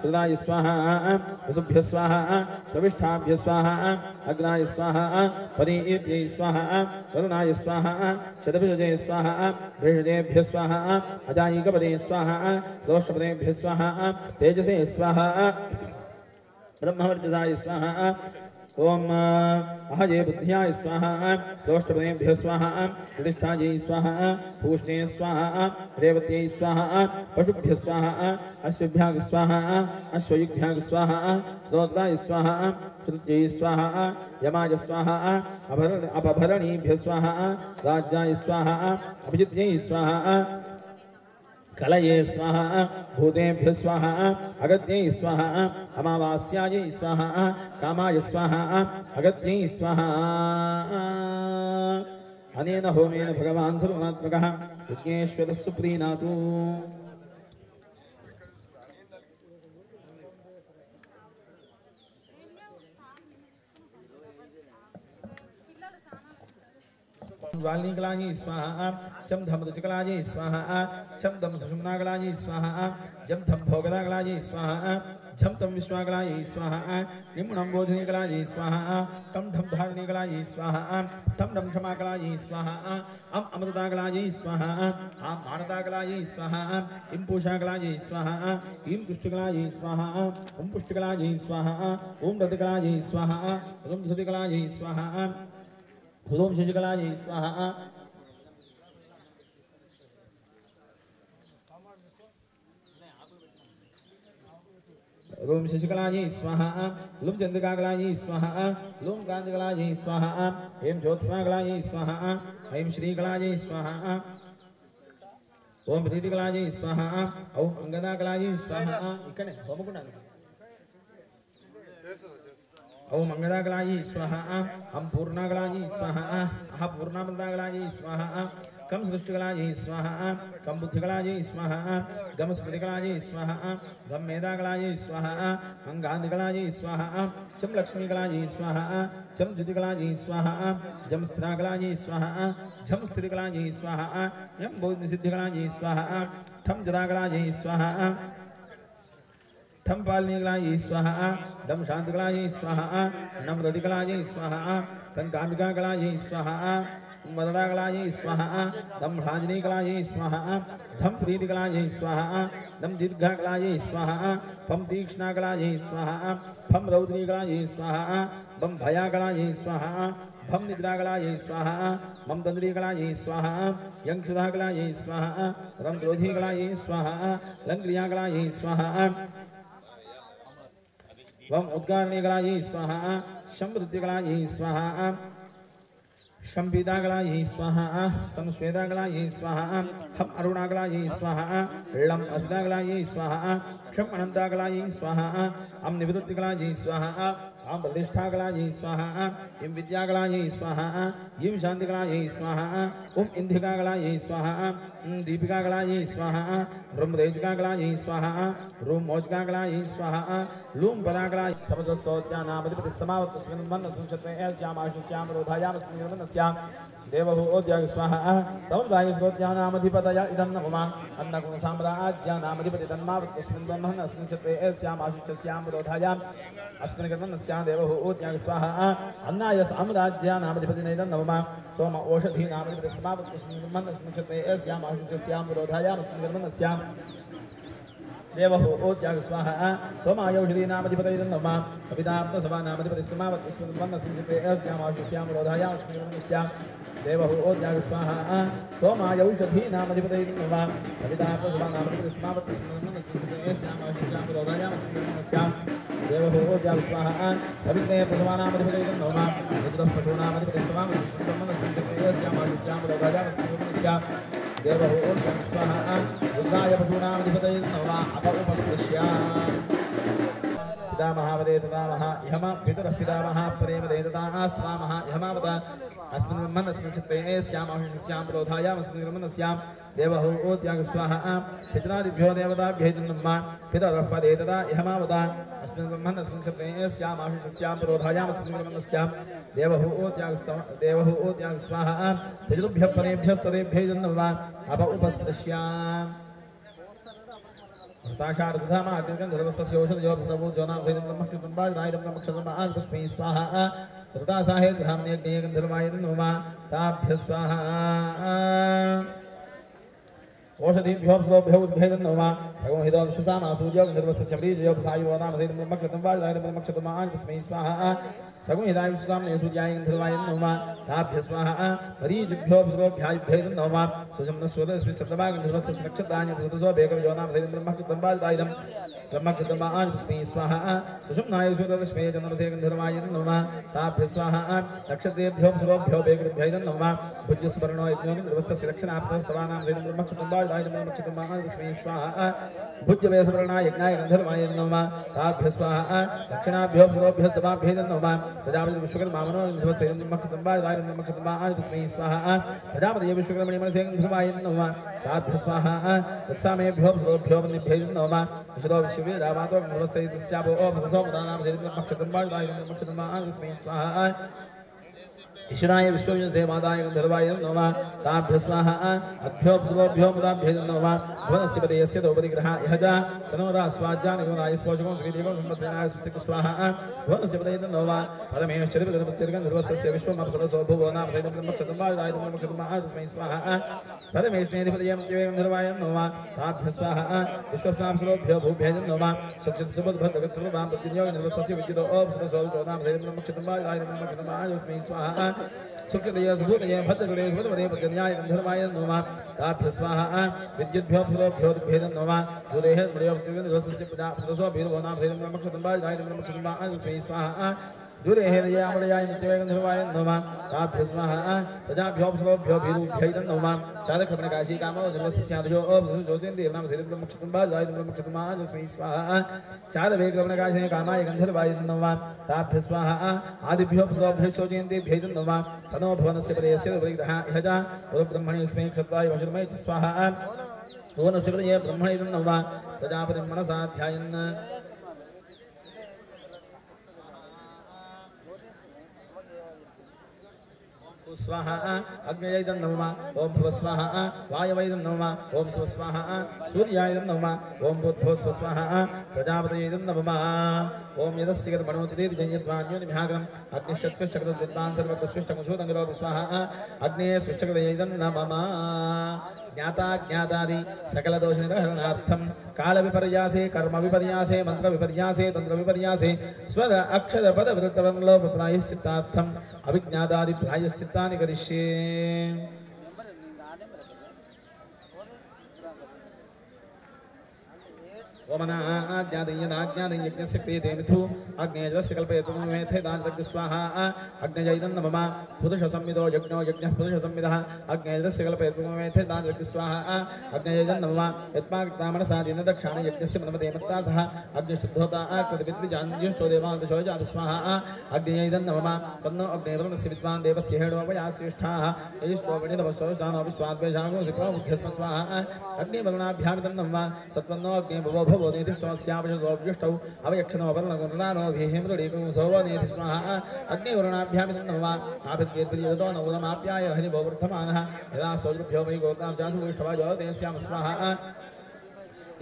श्रुताय स्वाहा वसुभ्य स्वाहा श्रविष्ठाभ्य स्वाहा अग्नाय स्वाहा परीत्यै स्वाहा वरुणाय स्वाहा शतभिषजे स्वाहा बृहदेभ्य स्वाहा अजायिकपदे स्वाहा रोष्टपदेभ्य स्वाहा तेजसे स्वाहा ब्रह्मवर्चसाय स्वाहा ओम अहजे बुद्ध्याय स्वाहा रोष्टपदेभ्यः स्वाहा प्रतिष्ठायै स्वाहा पूष्णे स्वाहा रेवत्यै स्वाहा पशुभ्यः स्वाहा अश्वभ्याग स्वाहा अश्वयुग्भ्याग स्वाहा स्तोत्राय स्वाहा श्रुत्यै स्वाहा यमाय स्वाहा अपभरणीभ्यः स्वाहा राज्याय स्वाहा अभिजित्यै स्वाहा कलये स्वाहा भूतेभ्यः स्वाहा अगत्यै स्वाहा अमावास्यायै स्वाहा कामाय स्वाहा अगत्यै स्वाहा अनेन होमेन भगवान् सर्वनात्मकः यज्ञेश्वरः सुप्रीणातु ज्वालिनीकलायै स्वाहा चम धम रुचिकलायै स्वाहा चम धम सुषुम्नाकलायै स्वाहा जम धम भोगदाकलायै स्वाहा झम तम विश्वाकलायै स्वाहा निम्नं बोधनिकलायै स्वाहा टम ढम धारणिकलायै स्वाहा ठम ढम क्षमाकलायै स्वाहा अमृताकलायै स्वाहा भारताकलायै स्वाहा इं पूषाकलायै स्वाहा इं पुष्टिकलायै स्वाहा ओम पुष्टिकलायै स्वाहा ओम रतिकलायै स्वाहा ओम धृतिकलायै स्वाहा ओम शशिकलायै स्वाहा ओम शशिकलायै स्वाहा लुम चंद्रिकाकलायै स्वाहा लुम कांतिकलायै स्वाहा ऐं ज्योत्स्नाकलायै स्वाहा ऐं श्रीकलायै स्वाहा ओम प्रीतिकलायै स्वाहा ओम अंगदाकलायै स्वाहा इकने होमकुंडानि ओम अंगदाकलायै स्वाहा हम पूर्णाकलायै स्वाहा अह पूर्णामृताकलायै स्वाहा कम सृष्टिकलायै स्वाहा कम बुद्धिकलायै स्वाहा गम स्मृतिकलायै स्वाहा गम मेधाकलायै स्वाहा अंगान्तिकलायै स्वाहा चम लक्ष्मीकलायै स्वाहा चम द्युतिकलायै स्वाहा जम स्थिराकलायै स्वाहा झम स्थितिकलायै स्वाहा यम बोधनिसिद्धिकलायै स्वाहा ठम जदाकलायै स्वाहा ठम पालनीकलायै स्वाहा दम शांतिकलायै स्वाहा नम रतिकलायै स्वाहा तम कामिकाकलायै स्वाहा मदनाकलायै स्वाहा दम भाजनीकलायै स्वाहा धम प्रीतिकलायै स्वाहा दम दीर्घाकलायै स्वाहा पम तीक्ष्णाकलायै स्वाहा फम रौद्रीकलायै स्वाहा बम भयाकलायै स्वाहा भम निद्राकलायै स्वाहा मम तंद्रीकलायै स्वाहा यं क्षुधाकलायै स्वाहा रम क्रोधीकलायै स्वाहा लं क्रियाकलायै स्वाहा वम उद्गारणीकलायै स्वाहा शं वृत्तिकलायै स्वाहा शंपीताकलायै स्वाहा संश्वेताकलायै स्वाहा हम अरुणाकलायै स्वाहा लम असिताकलायै स्वाहा क्षम अनंताकलायै स्वाहा हम निवृत्तिकलायै स्वाहा हम प्रतिष्ठाकलायै स्वाहा इं विद्याकलायै स्वाहा इं शांतिकलायै स्वाहा ओम इंधिकाकलायै स्वाहा दीपिकाकलायै स्वाहा रुम रेजकाकलायै स्वाहा रुम मोजकाकलायै स्वाहा लूम पदाकलायै समस्तोत्यानामधिपति समावत्तस्मिन् मन्नस्मिन् एस्यामाशुस्याम रोधायामस्मिन् निर्मन्नस्याम देवभूत्याग स्वाहा सौर्वायुस्वत्यानामधिपतय इदं नमः अन्नकुलसाम्राज्यानामधिपति तन्मावत्तस्मिन् ब्रह्मन् अस्मिन् क्षत्रे एस्यामाशुस्याम रोधायाम अस्मिन् कर्मन्नस्याम देवभूत्याग स्वाहा अन्नाय साम्राज्यानामधिपति इदं नमः सोम ओषधीनामधिपति समावत्तस्मिन् ब्रह्मन् अस्मिन् क्षत्रे एस्यामाशुस्याम रोधायाम अस्मिन् कर्मन्नस्याम देवभूत्याग स्वाहा सोमायौषधीनामधिपतये नमः सविताप्तसभानामधिपति समावत्तस्मिन् ब्रह्मन् अस्मिन् क्षत्रे एस्यामाशुस्याम रोधायाम अस्मिन् कर्मन्नस्याम देवभूत्याग स्वाहा सोमायौषधीनामधिपतये नमः सविताप्तसभानामधिपति समावत्तस्मिन् ब्रह्मन् अस्मिन् क्षत्रे एस्यामाशुस्याम रोधायाम अस्मिन् कर्मन्नस्याम देवभूत्याग स्वाहा सवित्रे प्रसवानामधिपतये नमः विद्युत्पशूनामधिपति समावत्तस्मिन् ब्रह्मन् अस्मिन् क्षत्रे एस्यामाशुस्याम रोधायाम अस्मिन् कर्मन्नस्याम देवभूत्याग स्वाहा रुद्राय पशूनामधिपतये नमः अपउपस्पृश्य पितामहावदे तदामः इहम पितरः पितामह प्रेमदे तदास्तामः इहमावद अस्मिन् ब्रह्मन् अस्मिन् क्षत्रे स्यामाशुस्यां प्रोधायामस्मिन् ब्रह्मन्स्यां देवभूत्याग स्वाहा पितरादिभ्यो देवताभ्यो नमः पितरः पदे तदा इहमावद अस्मिन् ब्रह्मन् अस्मिन् क्षत्रे स्यामाशुस्यां प्रोधायामस्मिन् ब्रह्मन्स्यां देवभूत्याग स्वाहा पितृभ्यः पदेभ्यस्तदेभ्यो नमः अपउपस्पृश्य ताशार्धधामा अग्निगन्धर्वस्तस्य औषधयोपसर्वोज्योनां सहितं ब्रह्मक्षत्रम्बाजनायं ब्रह्मक्षत्रम् तस्मै स्वाहा ऋतासाहेर्धाम्यग्नेयगन्धर्वाय नमः ताभ्यः स्वाहा औषधीभ्योऽप्सरोभ्यो उद्भेदं नमः सगोहितो विश्वसामा सूर्योगन्धर्वस्तस्य बीजयोपसायोनां सहितं ब्रह्मक्षत्रम्बाजनायं ब्रह्मक्षत्रम् तस्मै स्वाहा सगुहिताय विश्वसाम्ने सूर्याय गन्धर्वाय नमः ताभ्यः स्वाहा मरीचिभ्योऽप्सरोभ्यायुभेदं नमः सुषमनस्वतस्मिन् नक्षत्राणि भूतसो भेकविजोनां सहितं ब्रह्मक्षत्रम्बाजनायं ब्रह्मक्षत्रम् तस्मै स्वाहा सुषुम्नाय सूर्यरश्मे चन्द्रमसे गन्धर्वाय नमः ताभ्यः स्वाहा नक्षत्रेभ्योऽप्सरोभ्यो भेकविभेदं नमः भुज्यस्मरणो यज्ञोऽग्निर्वस्तस्य रक्षणार्थस्तवानां सहितं ब्रह्मक्षत्रम्बाजनायं ब्रह्मक्षत्रम् तस्मै स्वाहा भुज्यवेशवर्णाय यज्ञाय गन्धर्वाय नमः ताभ्यः स्वाहा दक्षिणाभ्योऽप्सरोभ्यस्तवाभ्येदं नमः प्रजापति विश्वकर्मामनो सहितं ब्रह्मक्षत्रम्बाजनायं ब्रह्मक्षत्रम् तस्मै स्वाहा प्रजापति विश्वकर्मणि गन्धर्वाय नमः ताभ्यः स्वाहा दक्षामेभ्योऽप्सरोभ्यो वन्दिभ्येदं नमः विशदो विश्ववेदावातो गन्धर्वस्सहितस्यापो भूतसो प्रदानां सहितं ब्रह्मक्षत्रम्बाजनायं ब्रह्मक्षत्रम् तस्मै स्वाहा ईश्वराय विश्वविजय माताय गंधर्वाय नमः ताभ्य स्वाहा अभ्योऽप्सुभ्यो मुदाभ्यो नमः भुवनस्य पदयस्य दोपरिग्रहा यहजा सनोरा स्वाज्जान गुणाय स्पोषको श्रीदेवो संपत्तिनाय सुतिक स्वाहा भुवनस्य पदय नमः परमेश्वरगणपतिर्गन्धर्वस्य विश्वमप्सरसो भुवो नाम सैदब्रह्मचतुर्बाहुदाय ब्रह्मचतुर्बाह तस्मै स्वाहा परमेश्वरेधिपतये देवगन्धर्वाय नमः ताभ्य स्वाहा विश्वप्साप्सरोभ्यो भूभ्यो नमः सच्चित्सुबुद्धभद्रगच्छुर्वां प्रतिनियोग निर्वस्तस्य विद्युतो अप्सरसो नाम सैदब्रह्मचतुर्बाहुदाय ब्रह्मचतुर्बाह तस्मै स्वाहा सुकृतय सुभूतय भद्रगणे सुभद्रपदे प्रत्यन्याय गन्धर्वाय नमः ताभ्य स्वाहा विद्युद्भ्यो फलोभ्यो भेदं नमः दूरेह मृयो प्रतिनिवस्य प्रजा अप्सरसो भीर्भो नाम सैदब्रह्मचतुर्बाहुदाय ब्रह्मचतुर्बाह तस्मै स्वाहा दूरे हेरयामलयाय नित्यवे गन्धर्वाय नमः ताभ्य स्वाहा प्रजाभ्योऽप्सरोभ्यो भीरुभ्यै नमः चारखण्डकाशी कामो निर्वस्यादयो ज्योतिन्द्रिय नाम सैदब्रह्मचतुर्बाहुदाय ब्रह्मचतुर्बाह तस्मै स्वाहा चारवेग्रवणकाशी कामाय गन्धर्वाय नमः ताभ्य स्वाहा आदिभ्योऽप्सरोभ्यो ज्योतिन्द्रियभ्यै नमः सनो भुवनस्य पदयस्य परिग्रहा यजा ब्रह्मणेऽस्मै क्षत्राय वज्रमय स्वाहा भुवनस्य पदये ब्रह्मणे नमः प्रजापतिं मनसा ध्यायन् स्वाहा अग्नयैदं नमः ओम भुव स्वाहा वायवैदं नमः ओम स्व स्वाहा सूर्यायदं नमः ओम बुद्धो स्व स्वाहा प्रजापतयैदं नमः ओम यदस्य कर्मणोतिर्जयद्वान्योनिभागम् अग्निश्चत्स्विष्टकृतविद्वान् सर्वतस्विष्टमुषोदङ्गरो स्वाहा अग्नेय स्विष्टकृतयैदं नमः ज्ञाता ज्ञातादि सकल दोष निरसनार्थम काल विपर्यासे कर्म विपर्यासे मंत्र विपर्यासे तंत्र विपर्यासे स्वर अक्षर पद वृत्तवन लोप प्रायश्चित्तार्थम अभिज्ञातादि प्रायश्चित्तानि करिष्ये ओमनाज्ञादयज्ञस्य क्रियते मिथु अग्नेयस्य कल्पयतु मेथे दानतज्ञ स्वाहा अग्नेयैदं नमः पुरुष संविदो यज्ञो यज्ञः पुरुष संविदः अग्नेयस्य कल्पयतु मेथे दानतज्ञ स्वाहा अग्नेयैदं नमः यत्माग्तामनसादीन दक्षाण यज्ञस्य मनमते मत्तासः अग्निशुद्धोता कृतविद्विजान्यष्टो देवान्तशो जात स्वाहा अग्नेयैदं नमः तन्नो अग्नेयवर्णस्य विद्वान् देवस्य हेडो वयाश्रेष्ठाः यजिष्ठो वणितवश्चो जानो विश्वाद्वेषागो शिखो बुद्ध्यस्म स्वाहा अग्निवर्णाभ्यामिदं नमः सत्वन्नो अग्निभवो भवो नेतिष्ठोऽस्यावशोऽव्युष्टौ अवयक्षणो वर्णगुणनानो भीहिमृडीकुं सोवो नेति स्वाहा अग्निवर्णाभ्यामिदं नमः आभिद्वेद्रियतो नवोदमाप्याय हरिभो वर्धमानः यदा स्तोत्रभ्यो वै गोताब्जासुविष्ठवायो तेस्यां स्वाहा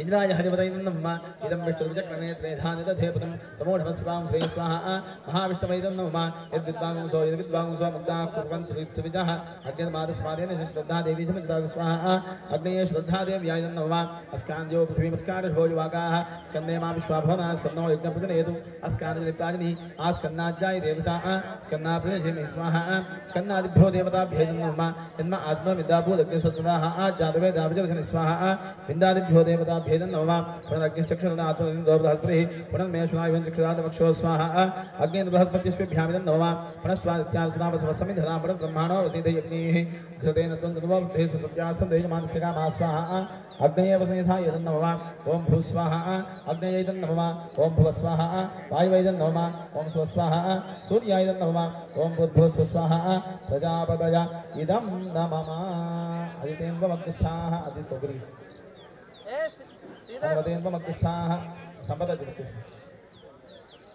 इंद्राय हरिवदैनं नमः इदं विष्णुविचक्रनेत्रेधानिदधेपुतं समूढमस्वां श्री स्वाहा महाविष्णुवैदं नमः यद्विद्वांसो यद्विद्वांसो मुक्ताः कुर्वन्तु ऋत्विजः अग्निर्मादस्मादेन श्रद्धा देवी धमजदा स्वाहा अग्नेय श्रद्धा देव्यायं नमः अस्कान्द्यो पृथ्वीमस्कारभोजवाकाः स्कन्दे मा विश्वाभवना स्कन्दो यज्ञप्रजनेतु अस्कान्ददिप्ताजिनी आस्कन्नाज्याय देवताः स्कन्नाप्रजने स्वाहा स्कन्नादिभ्यो देवताभ्यो नमः यन्म आत्मविद्याभूतज्ञसत्तराः आजातवेदाभिजलघन स्वाहा विन्दादिभ्यो देवता भेदं नमः पुनरग्निश्चक्षुरात्मनिन्दो बृहस्पतिः पुनर्मेषुनायुं चक्षुरात्मक्षो स्वाहा अग्निर्बृहस्पतिस्वेभ्यामिदं नमः पुनस्वादित्यात्मनामसमसमिधना ब्रह्माणो वसनिधयज्ञैः घृतेन त्वन्दनुमोक्तेषु सत्यासन्देशमानस्य कामा स्वाहा अग्नये वसनिधायदं नमः ओम भूस्वाहा अग्नयैदं नमः ओम भुवस्वाहा वायुवैदं नमः ओम स्वस्वाहा सूर्यायदं नमः ओम बुद्धस्वाहा प्रजापतय इदं नमः अदितेन्द्वमग्निस्थाः अदिस्तोग्री अनुमतेन्द्वमग्निस्थाः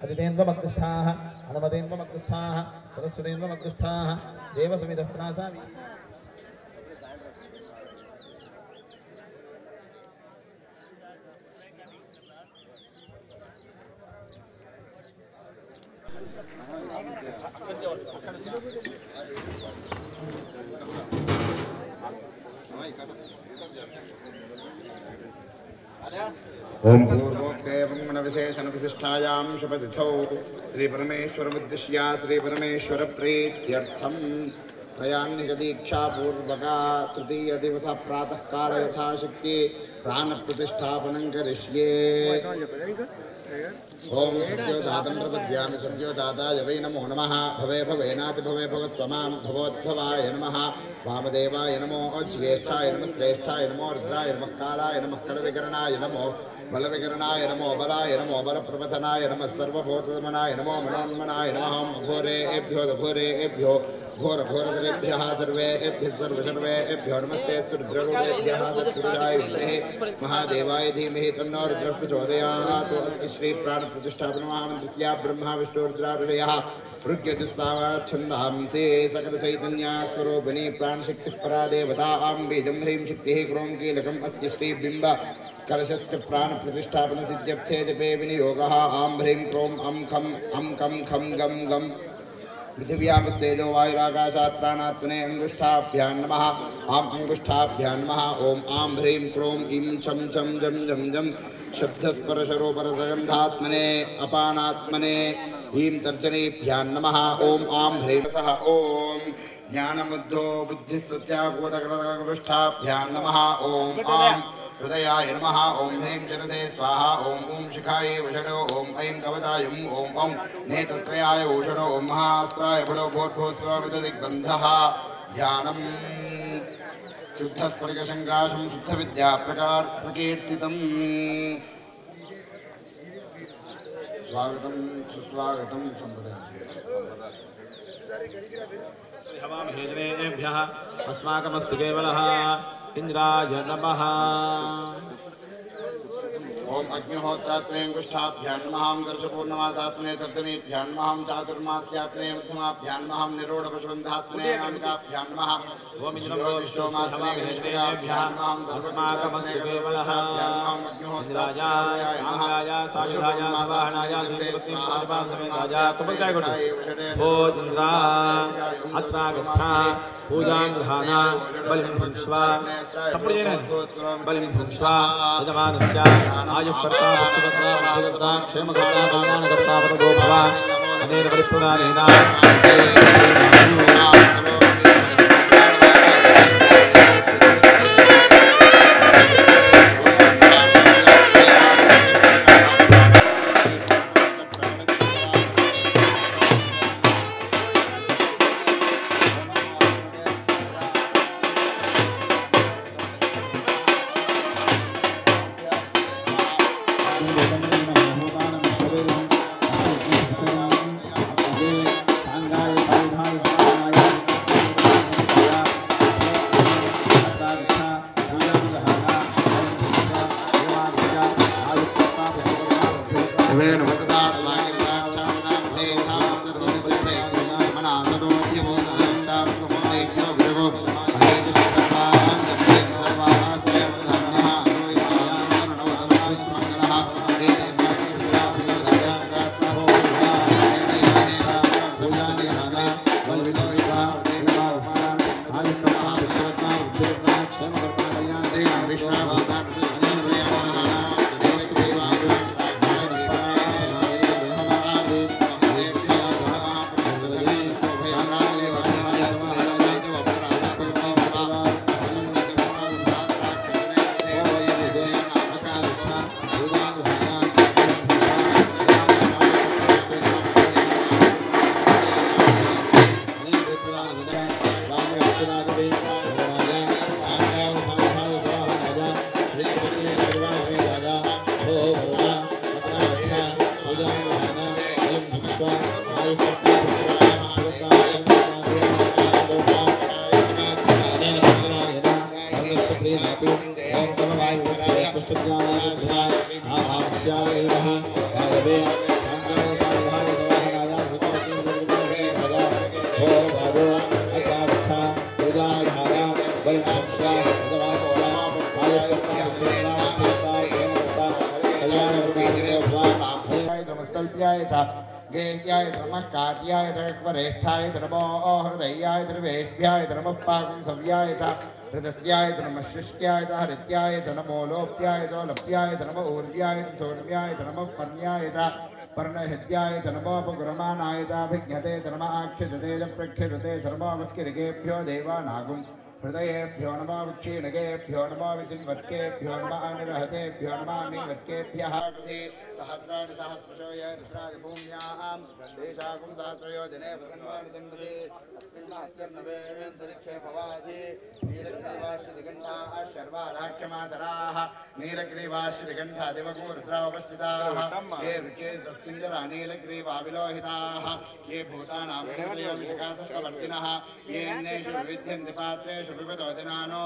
अदितेन्द्वमग्निस्थाः अनुमतेन्द्वमग्निस्थाः सरस्वतेन्द्वमग्निस्थाः देवसमिधः प्रासामि ओम पूर्वोक्तेवं मनविशेषणविशिष्टायां शपथिथौ श्रीपरमेश्वरमुद्दिश्य श्रीपरमेश्वरप्रीत्यर्थं त्रयान्निगदीक्षापूर्वका तृतीयदिवस प्रातःकाल यथाशक्ति प्राणप्रतिष्ठापनं करिष्ये। ओम सद्योदातं प्रपद्यामि सद्योदाताय वै नमो नमः। भवे भवेनाति भवे भवस्त्वमां भवोद्भवाय नमः। वामदेवाय नमो ज्येष्ठाय नमः श्रेष्ठाय नमो रुद्राय नमः कालाय नमः कलविकरणाय नमो बलविकरणाय नमो बलाय नमो बलप्रवथनाय नमः सर्वभूतमनाय नमो मनोन्मनाय नमः। घोरेभ्यो घोरेभ्यो घोरघोरतरेभ्यः सर्वेभ्यः सर्वेभ्यो नमस्ते रुद्ररूपेभ्यः तत्पुरुषाय विद्महे महादेवाय धीमहि तन्नो रुद्रः प्रचोदयात्। श्री प्राणप्रतिष्ठापनमहामन्त्रस्य ब्रह्मा विष्णु रुद्रादयः ऋग्यजुस्सावाच्छन्दांसे सकलचैतन्यास्वरूपिणी प्राणशक्तिः परा देवता बीजं ह्रीं शक्तिः क्रों कीलकम् अस्य श्रीबिम्ब कलशस्य प्राणप्रतिष्ठापन सिद्ध्यर्थे जपे विनियोगः आं ह्रीं क्रों अं कं खं गं गं पृथिव्यामस्तेजो वायुराकाशात् प्राणात्मने अंगुष्ठाभ्यां नमः आं अंगुष्ठाभ्यां नमः ओम आं ह्रीं क्रों इं छं छं जं जं जं शब्दस्पर्शरूपरसगन्धात्मने अपानात्मने ईं तर्जनीभ्यां नमः ओम आं ह्रीं सः ओम ज्ञानमुद्धो बुद्धिसत्यागोदकरगुष्ठाभ्यां नमः ओम आं हृदयाय नमः ओम ह्रीं जरसे स्वाहा ओम ॐ शिखाय वषडो ओम ऐं कवचायं ओम ॐ नेत्रत्रयाय ओषणो ओम महास्त्राय बलो भोर्भोस्वामितदिग्बन्धः ध्यानम् शुद्धस्पर्गशङ्काशं शुद्धविद्या प्रकीर्तितम् स्वागतं सुस्वागतं हवामहेजनेभ्यः अस्माकमस्तु केवलः इंद्राय नमः ओम अग्निहोत्रात्मने अंगुष्ठाभ्यां नमः गर्भपूर्णमासात्मने तर्जनीभ्यां नमः चातुर्मास्यात्मने मध्यमाभ्यां नमः निरोढपशुबन्धात्मने नामिकाभ्यां नमः ओम इंद्रमात्मने हवामहेजनेभ्यः अस्माकमस्तु केवलः इंद्राय सांगाय सायुधाय स्वाहाय सिद्धिपतिपादसमेताय कुबलकाय कोटि ओ इंद्रा अत्रा गच्छा पूजां गृहाणा बलिं भुङ्क्ष्वा चप्पु बलिं भुङ्क्ष्वा यजमानस्य आयुःकर्ता वस्तुकर्ता बुद्धिकर्ता क्षेमकर्ता कल्याणकर्ता वरदो भव अनेन परिप्रदानेन गेह्याय नमः कार्याय वरेष्ठाय नमो हृदयाय वेद्याय नमः पाकं सव्याय हृदस्याय नमः शिष्ट्याय हरित्याय नमो लोप्याय लप्याय नमो ऊर्जाय सौर्याय नमः पर्याय पर्णहृद्याय नमोपगुरमाणाय भिज्ञते नमः आख्यजते प्रख्यजते सर्वमक्किरिकेभ्यो देवानागुं हृदयेभ्यो नमः क्षीणकेभ्यो नमः विचिन्वत्केभ्यो नमः अनिरहतेभ्यो नमः नीवत्केभ्यः सहस्राणि सहस्रशो ये रुद्रादिभूम्यां देशाकुं सहस्रयोजने भगन्वाणि दण्डसे अस्मिन्नात्यर्नवेन्दरिक्षे भवाधि नीलग्रीवाश्रिगन्धाः शर्वाराख्यमातराः नीलग्रीवाश्रिगन्धा दिवगोरुद्रावपस्थिताः ये वृक्षे सस्मिञ्जरा नीलग्रीवाविलोहिताः ये भूतानां विकासवर्तिनः ये अन्येषु विविध्यन्ति पात्रेषु विविधोदिनानो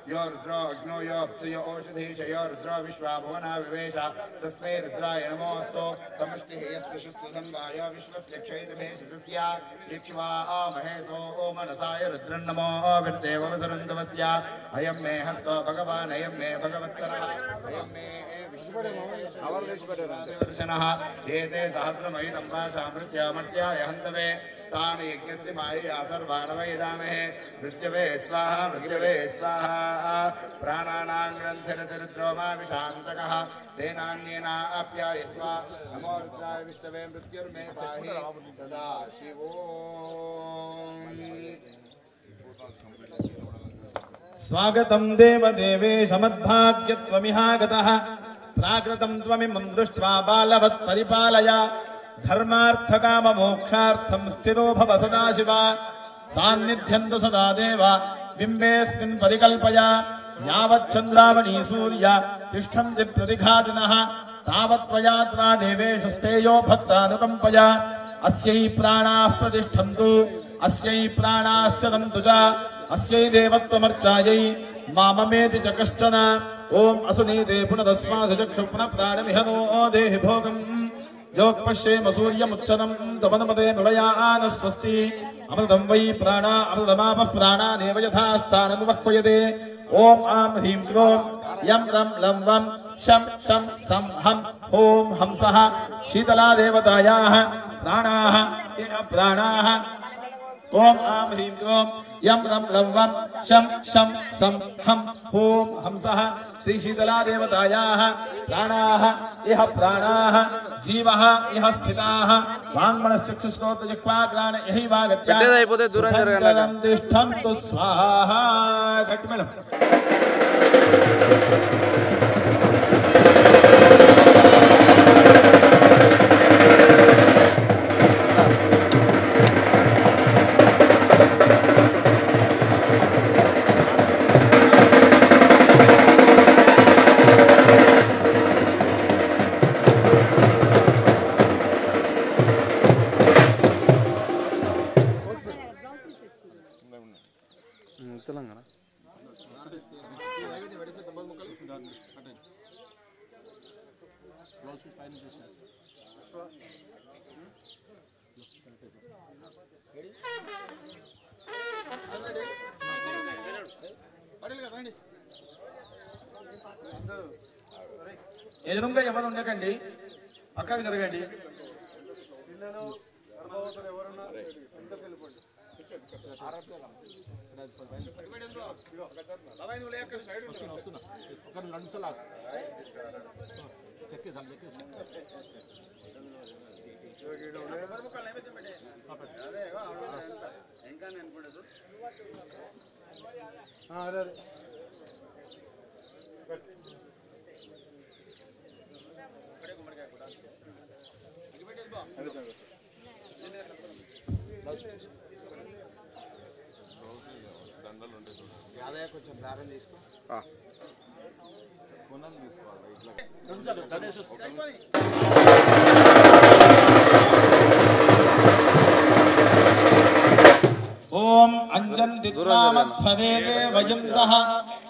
यो रुद्रो अग्नो यो अप्सुयो ओषधीश यो रुद्रो विश्वाभुवना विवेश तस्मै रुद्राय नमोऽस्तु तमुष्टिः यस्तु शुस्तुसंवायो विश्वस्य क्षयितभेषजस्य यक्ष्वा महेशो मनसाय रुद्रन्नमो विर्देववसरन्दवस्य अयं मे हस्तो भगवान् अयं मे भगवत्तरः अयं मे विष्णुवर्षणः एते सहस्रमयितं पाशामृत्यामर्त्याय हन्तवे तान् यज्ञस्य मायया सर्वान् वैदामहे मृत्यवे स्वाहा प्राणानां ग्रन्थिरसरुद्रो मा विशान्तकः तेनान्येना आप्यायस्व नमो रुद्राय विष्णवे मृत्युर्मे पाहि सदा शिवो स्वागतं देवदेवेश मद्भाग्यत्वमिहागतः प्राकृतं त्वमिमं दृष्ट्वा बालवत् परिपालय धर्मार्थकाममोक्षार्थं स्थिरो भव सदा शिव सान्निध्यं तु सदा देव बिम्बेऽस्मिन् परिकल्पय यावच्चन्द्रावणी सूर्य तिष्ठन्ति प्रतिघातिनः तावत्त्वयात्रा देवेशस्तेयो भक्तानुकम्पय अस्यै प्राणाः प्रतिष्ठन्तु अस्यै प्राणाश्चरन्तु च अस्यै देवत्वमर्चायै माममेति च कश्चन ॐ असुनीते पुनरस्मासु चक्षुप्न प्राणमिह नो देहि भोगम् योगपश्येम सूर्यमुच्चदं तपनपदे मृळयान स्वस्ति अमृतं वै प्राणा अमृतमापः प्राणानेव यथा स्थानमुपक्वयते ॐ आं ह्रीं क्रों यं रं लं वं शं शं सं हं ॐ हंसः शीतला देवतायाः प्राणाः प्राणाः ॐ आं ह्रीं क्रों यं रं लं वं शं शं सं हं ॐ हंसः श्रीशीतला देवतायाः प्राणाः इह प्राणाः जीवः इह स्थिताः वाङ्मनश्चक्षुश्रोत्रजिह्वाग्राण यैवागत्या तिष्ठन्तु स्वाहा गट्टिमेळम् తెలంగాణ ఎదురుగా ఎవరు ఉండకండి, పక్కకి జరగండి. కొంచెం దారం తీసుకో. ఓం అంజన్దిద్వామధ్వదే వయంతః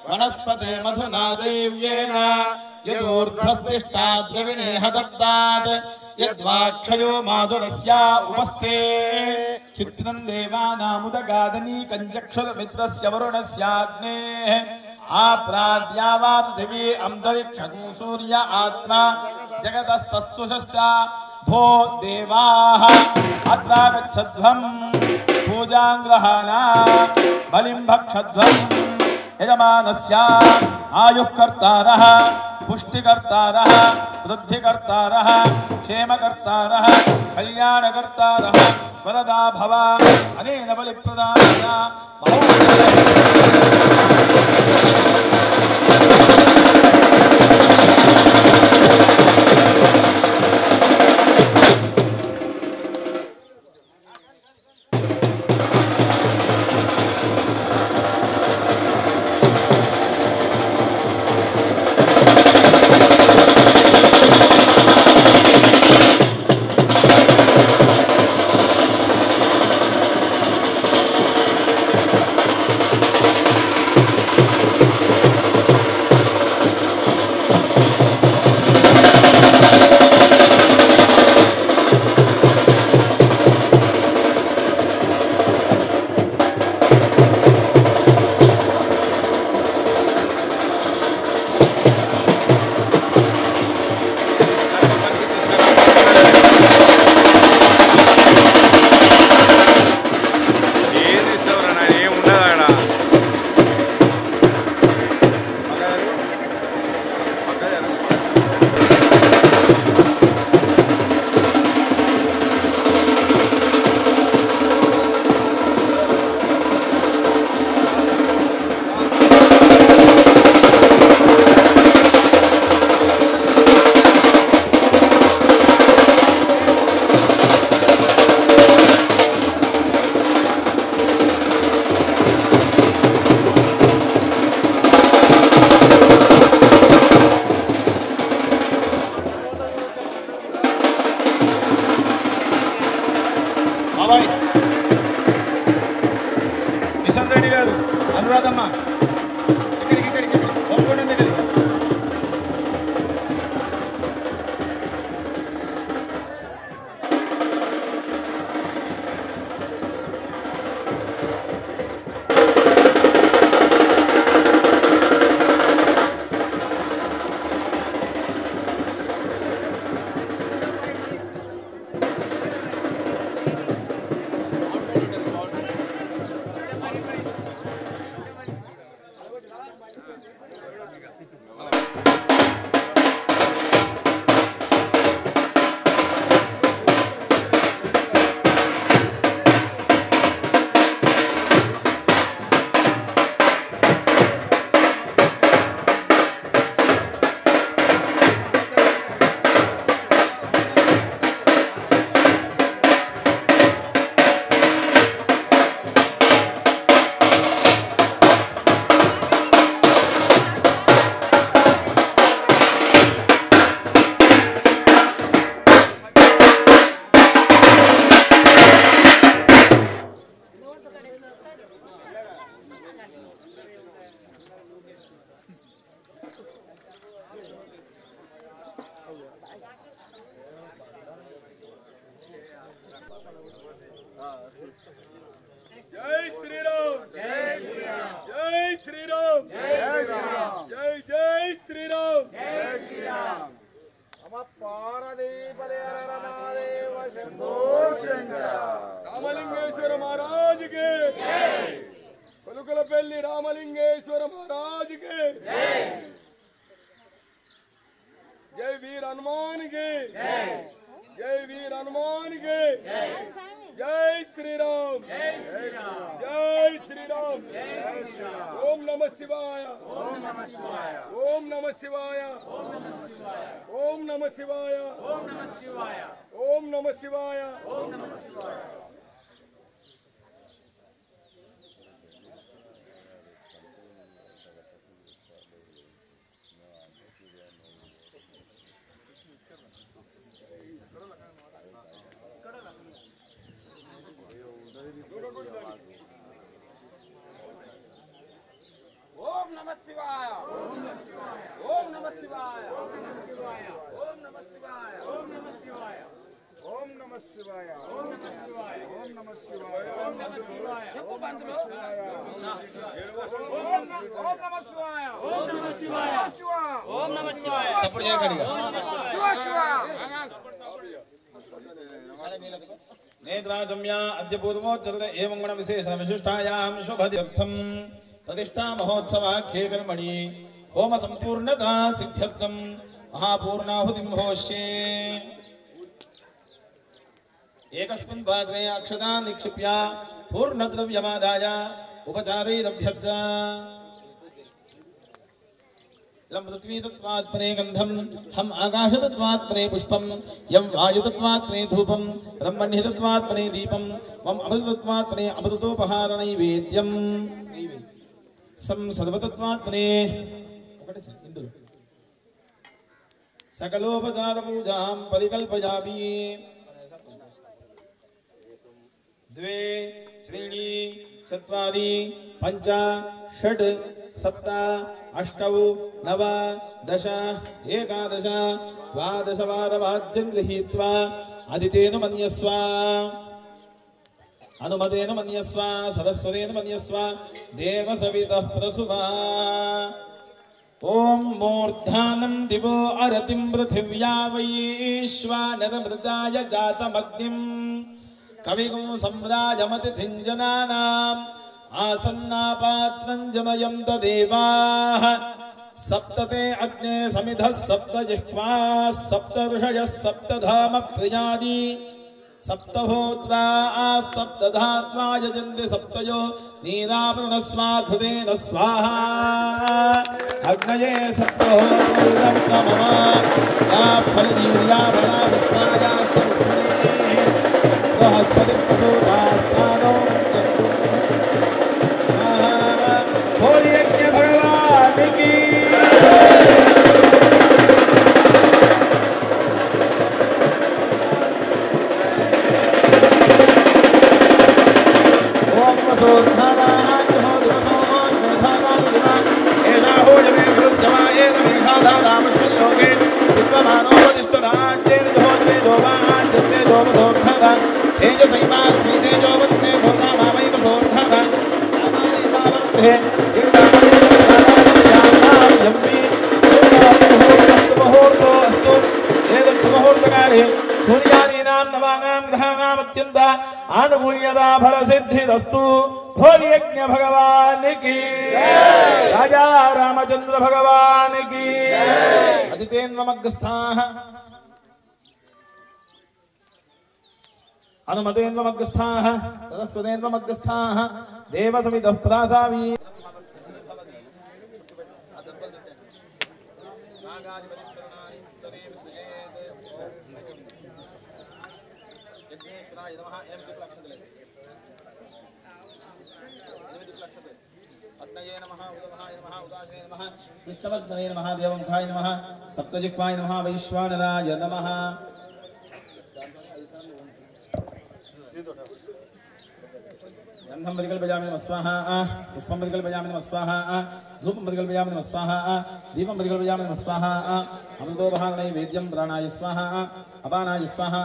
వనస్పతే మధునా దైవ్యేన యదూర్ధ్వస్తిష్టాద్రవిణేహ దత్తాత్ యద్వాక్షయో మాధురస్య ఉపస్థే చిత్రం దేవానాముదగాదనీకం చక్షుర్మిత్రస్య వరుణస్యాగ్నేః ఆప్రాద్యావా పృథివీ అంతరిక్షం సూర్య ఆత్మా జగతస్తస్తుషశ్చ భో దేవాః అత్రాగచ్చధ్వం పూజాంగ్రహానా బలిం భక్షధ్వం యజమానస్య ఆయుఃకర్తారః పుష్టికర్తారः వృద్ధికర్తారः క్షేమకర్తారः కళ్యాణకర్తారः వరదా భవ అనేన బలిప్రదాన కాదమ్మా ఇక్కడికి ఒప్పుకోండి దగ్గరికి జై శ్రీరామ్ జై శ్రీరామ్ జై శ్రీరామ్ జై శ్రీరామ్ జై జై శ్రీరామ్ జై శ్రీరామ్ నమ పార్వతీపదే హర మహాదేవ శంభో శంకర రామలింగేశ్వర మహారాజుకి జై పలుకులపల్లి రామలింగేశ్వర మహారాజుకి జై జై వీర హనుమానికి జై జై వీర హనుమానికి జై జై శ్రీరామ్ జై శ్రీరామ్ జై శ్రీరామ్ జై శ్రీరామ్ ఓం నమః శివాయ ఓం నమః శివాయ ఓం నమః శివాయ ఓం నమః శివాయ ఓం నమః శివాయ ఓం నమః శివాయ ఓం నమః శివాయ ఓం నమః శివాయ ఓం నమః శివాయ ఓం నమః శివాయ ఓం నమః శివాయ ఓం నమః శివాయ ఓం నమ శివాయ ఓం నమ శివాయ ఓం నమ శివాయ ఓం నమ శివాయ చెప్పు బంధులు ఓం నమ శివాయ ఓం నమ శివాయ ఓం నమ శివాయ సపోర్ట్ చేయకండి శివ నేత్రాజమ్య అద్య పూర్వోచ్చరత ఏవం గుణ విశేషణ విశిష్టాయాం శుభదీర్థం ప్రతిష్టా మహోత్సవాఖ్యే కర్మణి హోమ సంపూర్ణతా సిద్ధ్యర్థం మహాపూర్ణాహుతిం భోష్యే ఏకస్మిన్ పాత్రే అక్షతాన్ నిక్షిప్య పూర్ణద్రవ్యమాదాయ ఉపచారైరభ్యర్చ లం పృథ్వీతత్వాత్మనే గంధం హం ఆకాశతత్వాత్మనే పుష్పం యం వాయుతత్వాత్మనే ధూపం బ్రహ్మణ్యతత్వాత్మనే దీపం వం అమృతత్వాత్మనే అమృతోపహార నైవేద్యం సం సర్వతత్వాత్మనే ఒకటి ఇందులో సకలోపచార పూజాం పరికల్పయామి द्वे त्रीणि चत्वारि पञ्च षड् सप्त अष्टौ नव दश एकादश द्वादश वारवाद्यं गृहीत्वा अदितेन मन्यस्व अनुमतेन मन्यस्व सरस्वतेन मन्यस्व देवसवितः प्रसुवा ओम मूर्धानं दिवो अरतिं पृथिव्या वैश्वानरमृदाय जातमग्निम् कविगुं सम्राजमतिथिञ्जनानाम् आसन्नापात्रं जनयन्त देवाः सप्तते अग्ने समिधः सप्त जिह्वाः सप्त ऋषयः सप्तधाम प्रियादि सप्तहोत्रा सप्तधात्वा यजन्ति सप्तयो नीरावृणस्वाघृतेन स्वाहा अग्नये सप्तहोत्रं मम या फलजीर्या बला विस्मायास्तमुष्णे बृहस्पति प्रसूतास्तानो होली यज्ञ भगवान की ओम वसोधनाय हो दिवसोन्मे गृहे मुहूर्तो अस्तु एतत् मुहूर्तकाले सूर्यादीनां नवानां ग्रहाणाम् अत्यन्त आनुकूल्यता फलसिद्धिरस्तु भोलियज्ञ भगवान की राजा रामचंद्र भगवान की अदितेन्वमग्रस्थाः हनुमतेन्वमग्रस्थाः सरस्वतेन्वमग्रस्थाः देवसमितः प्रासावी कृष्णवत्मने नमः देवमुखाय नमः सप्तजिह्वाय नमः वैश्वानराय नमः गन्धं परिकल्पयामि नमः स्वाहा पुष्पं परिकल्पयामि नमः स्वाहा धूपं परिकल्पयामि नमः स्वाहा दीपं परिकल्पयामि नमः स्वाहा अमृतोपहारनैवेद्यं प्राणाय स्वाहा अपानाय स्वाहा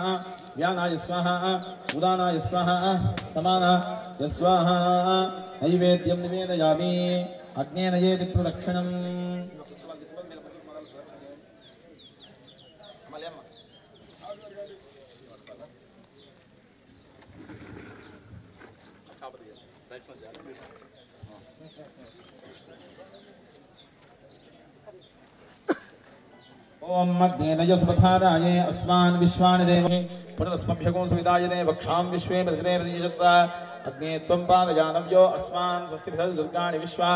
व्यानाय स्वाहा उदानाय स्वाहा समानाय स्वाहा नैवेद्यं निवेदयामि अग्नेन येति प्रदक्षिणम् ओम अग्नेन यस्पथाराये अस्मान् विश्वानि देवहि पुनरस्मभ्यगो सविदायने वक्षां विश्वे प्रतिदे प्रतिजत्रा अग्ने त्वं पादयानव्यो अस्मान् स्वस्तिभिः दुर्गाणि विश्वा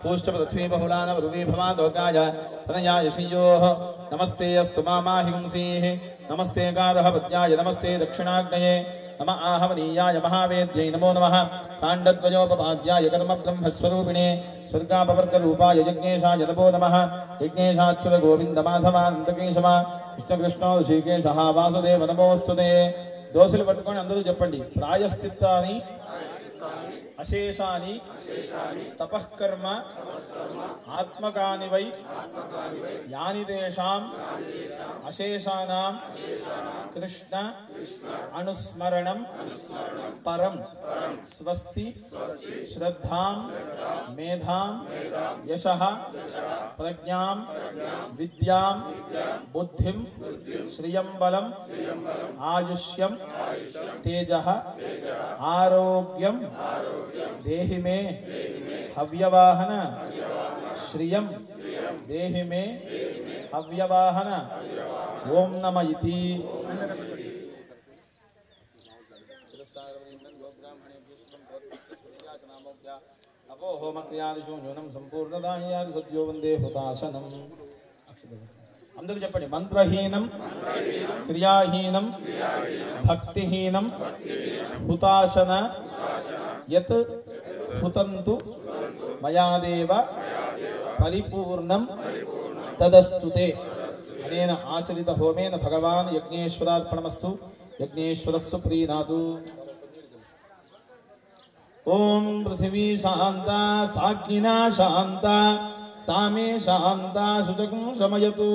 पूष्ट पृथ्वी बहुलान वरुवी भवा दुर्गाय तनयाय श्रीयोः नमस्ते अस्तु मामाहिंसीः नमस्ते गार्हपत्याय नमस्ते दक्षिणाग्नये नम आहवनीयाय महावेद्यै नमो नमः काण्डद्वयोपपाद्याय कर्म ब्रह्मस्वरूपिणे स्वर्गापवर्गरूपाय यज्ञेशाय नमो नमः यज्ञेशाच्युत गोविन्द माधवानन्दकेशव कृष्णकृष्णो ऋषिकेशः वासुदेव नमोऽस्तुते దోసులు పట్టుకొని అందరూ చెప్పండి ప్రాయశ్చిత్తాని అశేషాని తపఃకర్మ ఆత్మకాని వై యాని తేషాం అశేషానాం కృష్ణ అనుస్మరణం పరం స్వస్తి శ్రద్ధాం మేధాం యశః ప్రజ్ఞాం విద్యాం బుద్ధిం శ్రియం బలం ఆయుష్యం తేజః ఆరోగ్యం देहि मे हव्यवाहन श्रियं देहि मे हव्यवाहन ओम नमः इति अपो होमक्रियादिषु न्यूनं संपूर्णदायादि सद्यो वन्दे हुताशनम् అందరూ చెప్పండి మంత్రహీనం క్రియాహీనం భక్తిహీనం హుతాశన యత్ హుతంతు మయాదేవ పరిపూర్ణం తదస్తుతే అనేన ఆచరిత హోమేన భగవాన్ యజ్ఞేశ్వరార్పణమస్తు యజ్ఞేశ్వరస్సు ప్రీణాతు ఓం పృథివీ శాంత సాగ్నినా శాంత सामे शांता शुचकं शमयतु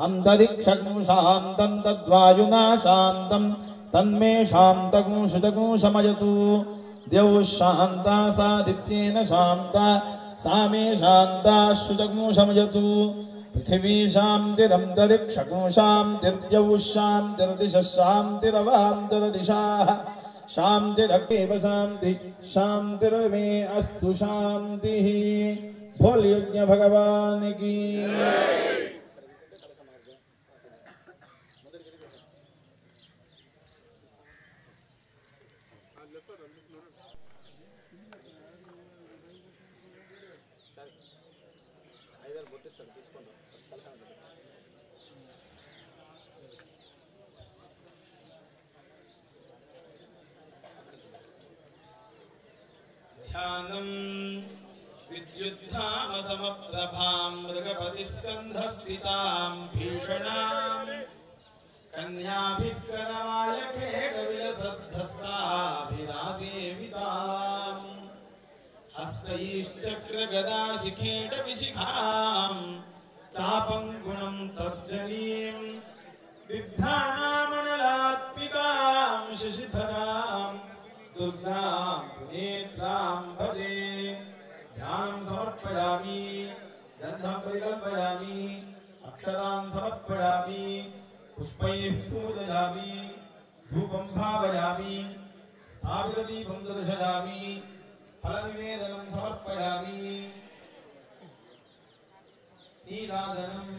अंतरिक्षं शांतं तद्वायुना शांतं तन्मे शांतकं शुचकं शमयतु द्यौ शांता सादित्येन शांता सामे शांता शुचकं शमयतु पृथिवी शान्तिरन्तरिक्षं शान्तिर्द्यौ शान्तिर्दिशः शान्तिरवान्तरदिशाः शान्तिरग्नेव शान्ति शान्तिर्मे अस्तु शान्तिः बोल यज्ञ भगवान की ध्यानम् विद्युद्धामसमप्रभां मृगपतिस्कन्धस्थितां भीषणां कन्याभिकरवाय खेटविलसद्धस्ताभिरासेवितां हस्तैश्चक्रगदाशिखेटविशिखां चापं गुणं तर्जनीं बिभ्राणामनलात्मिकां शशिधरां दुर्गां त्रिनेत्रां भजे ध्यानं समर्पयामि गन्धं परिकल्पयामि अक्षतान् समर्पयामि पुष्पैः पूजयामि धूपं भावयामि स्थापितदीपं दर्शयामि फलनिवेदनं समर्पयामि नीराजनम्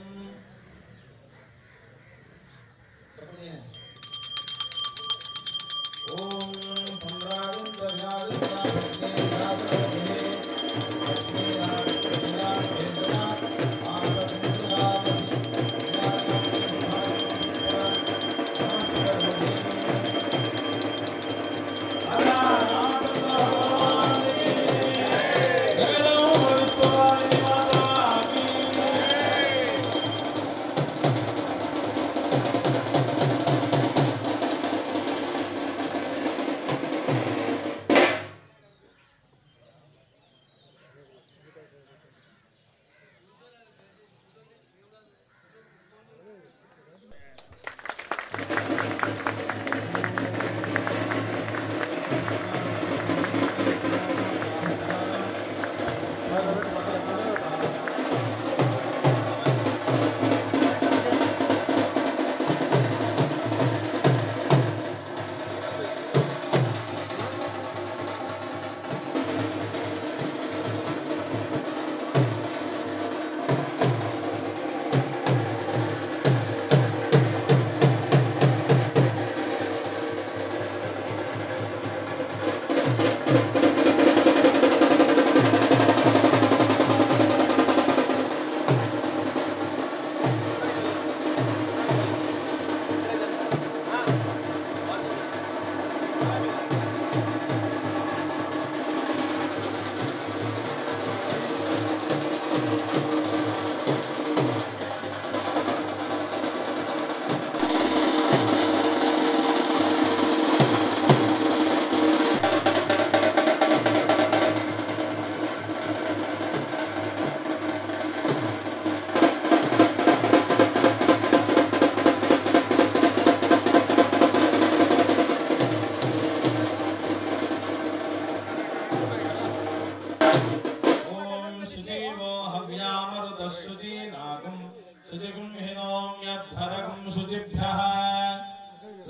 ॐ सम्राजं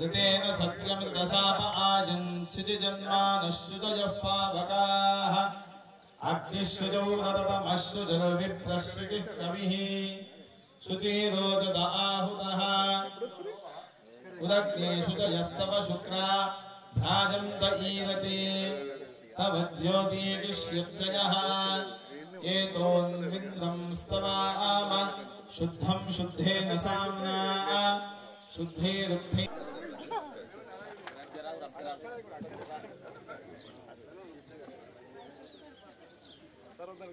ऋतेन सत्यमृतसाप आयञ्चिजन्मानश्रुतयः पावकाः अग्निश्रुजौ रततमश्रुजलविप्रश्रुतिः कविः शुचिरोचत आहुतः उदग्नेषु च यस्तव शुक्रा भ्राजन्त ईरते तव ज्योतिर्विष्यत्ययः एतोन्विन्द्रं स्तवाम शुद्धं शुद्धेन साम्ना शुद्धेरुक्थे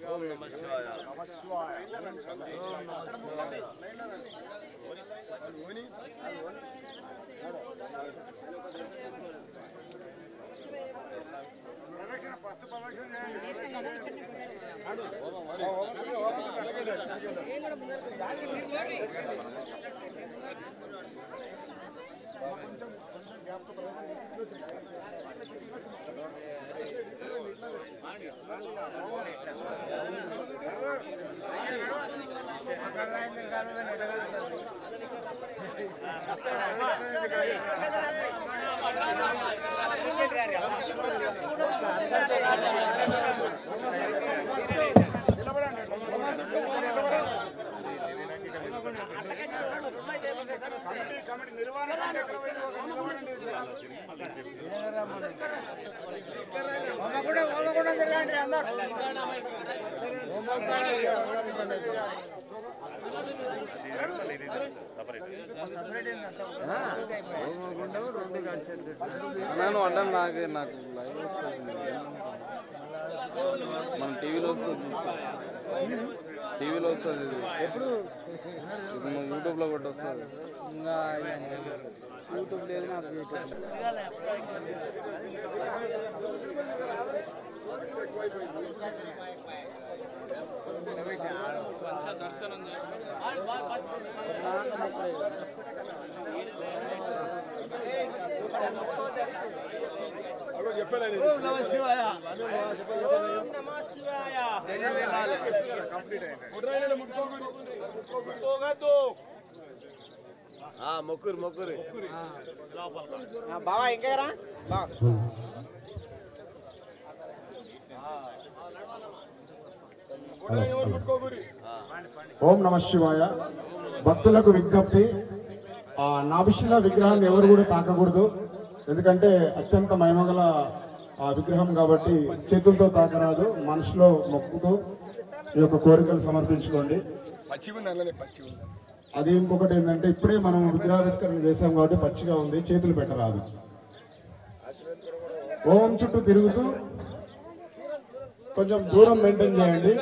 ओम नमः शिवाय ನಾನು ಅಡ್ಡನ್ ನಾಗೆ నాకు లైవ్ వస్తుంది మన టీవీలో వస్తుంది ఎప్పుడు యూట్యూబ్లో కూడా వస్తుంది ఇంకా యూట్యూబ్ లేదు నాకు దర్శనం చెప్పాను. ఓం నమః శివాయ. ఓం నమః శివాయ. మొక్కురు మొక్కురు బావా ఇంకా రా ఓం నమ శివాయ. భక్తులకు విజ్ఞప్తి, ఆ నాభిశిల విగ్రహాన్ని ఎవరు కూడా తాకకూడదు. ఎందుకంటే అత్యంత మహిమగల ఆ విగ్రహం కాబట్టి చేతులతో తాకరాదు. మనసులో మొక్కుతూ ఈ యొక్క కోరికలు సమర్పించుకోండి. అది ఇంకొకటి ఏంటంటే ఇప్పుడే మనం విగ్రహావిష్కరణ చేసాం కాబట్టి పచ్చిగా ఉంది, చేతులు పెట్టరాదు. ఓం చుట్టూ తిరుగుతూ కొంచెం దూరం మెయింటైన్ చేయండి.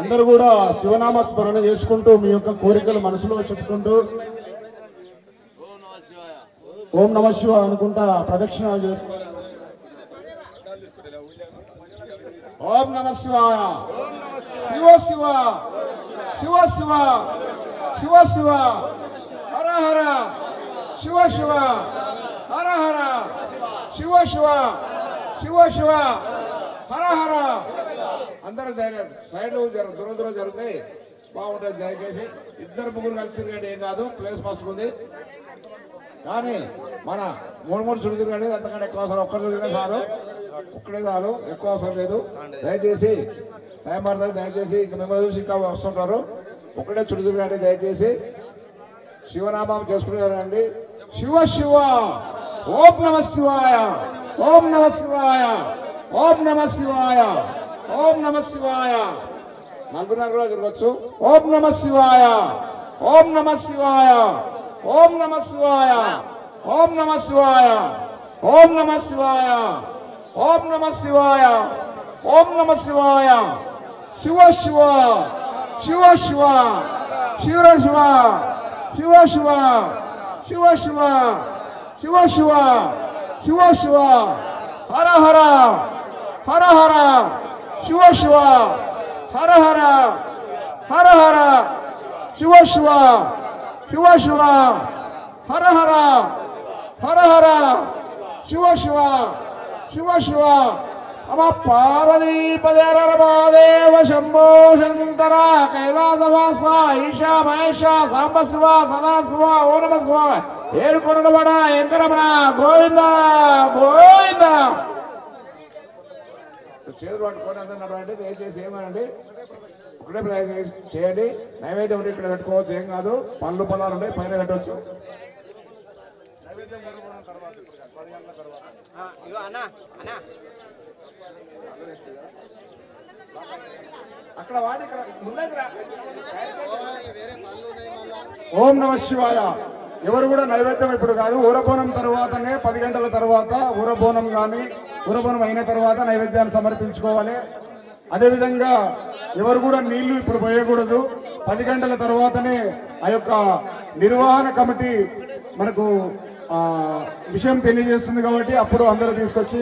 అందరూ కూడా శివనామ స్మరణ చేసుకుంటూ మీ యొక్క కోరికలు మనసులో చెప్పుకుంటూ ఓం నమ శివ అనుకుంటా ప్రదక్షిణాలు చేసుకుంటూ ఓం నమ శివాయ, శివ శివ శివ శివ శివ శివ హర హర, శివ శివ హర హర, శివ శివ శివ శివ హర హర. అందరూ సైడ్ దూరం జరుగుతాయి, బాగుంటుంది. దయచేసి ఇద్దరు ముగ్గురు కలిసి తిరగండి, ఏం కాదు. ప్లేస్ మస్తు ఉంది. కానీ మన మూడు చుట్టూ తిరగండి, అంతకంటే ఎక్కువ అవసరం. ఒక్కరు తిరిగినా చాలు, ఒక్కడే చాలు, ఎక్కువ అవసరం లేదు. దయచేసి టైం పడుతుంది. దయచేసి ఇంకా మిమ్మల్ని చూసి ఇంకా వస్తుంటారు. ఒక్కడే చుట్టూ తిరగండి. దయచేసి శివనామం చేసుకునేవారండి. శివ శివ ఓం నమ శివాయ, ఓం నమ శివాయ, ఓం నమ శివాయ, ఓం నమ శివాయ. నలుగురు కూడా తిరగచ్చు. ఓం నమ శివాయ, ఓం నమ శివాయ, ఓం నమ శివాయ, ఓం నమ శివాయ, ఓం నమ శివాయ, ఓం నమ శివాయ, ఓం నమ శివాయ. శివ శివ శివ శివ శివ శివ శివ శివ శివ శివ శివ శివ శివ శివ హర హర హర హర, శివ శివ హర హర హర హర, శివ శివ శివ శివ హర హర హర హర, శివ శివ శివ శివ. అమ పార్వతీపదే మహాదేవ శంభో శంకర కైలాసవాస ఈశా మహేశ సాంబ శివ సదా శివ ఓ నమ శివ. ఏడుకొండలవాడ వెంకటరమణ గోవింద గోవింద. చేతులు పట్టుకొని అందరూ నడవండి. దయచేసి ఏమనండి, ఒకటే ప్రయత్నం చేయండి. నైవేద్యం ఉంటే ఇక్కడ పెట్టుకోవచ్చు, ఏం కాదు. పళ్ళు పొలాలు ఉంటాయి, పైన పెట్టవచ్చు. అక్కడ వాడి ఇక్కడ ముందర. ఓం నమ శివాయ. ఎవరు కూడా నైవేద్యం ఇప్పుడు కాదు, ఊరబోనం తర్వాతనే 10 గంటల తర్వాత ఊరబోనం కానీ ఊరబోనం అయిన తర్వాత నైవేద్యాన్ని సమర్పించుకోవాలి. అదేవిధంగా ఎవరు కూడా నీళ్లు ఇప్పుడు పోయకూడదు. 10 గంటల తర్వాతనే ఆ యొక్క నిర్వహణ కమిటీ మనకు విషయం తెలియజేస్తుంది కాబట్టి అప్పుడు అందరూ తీసుకొచ్చి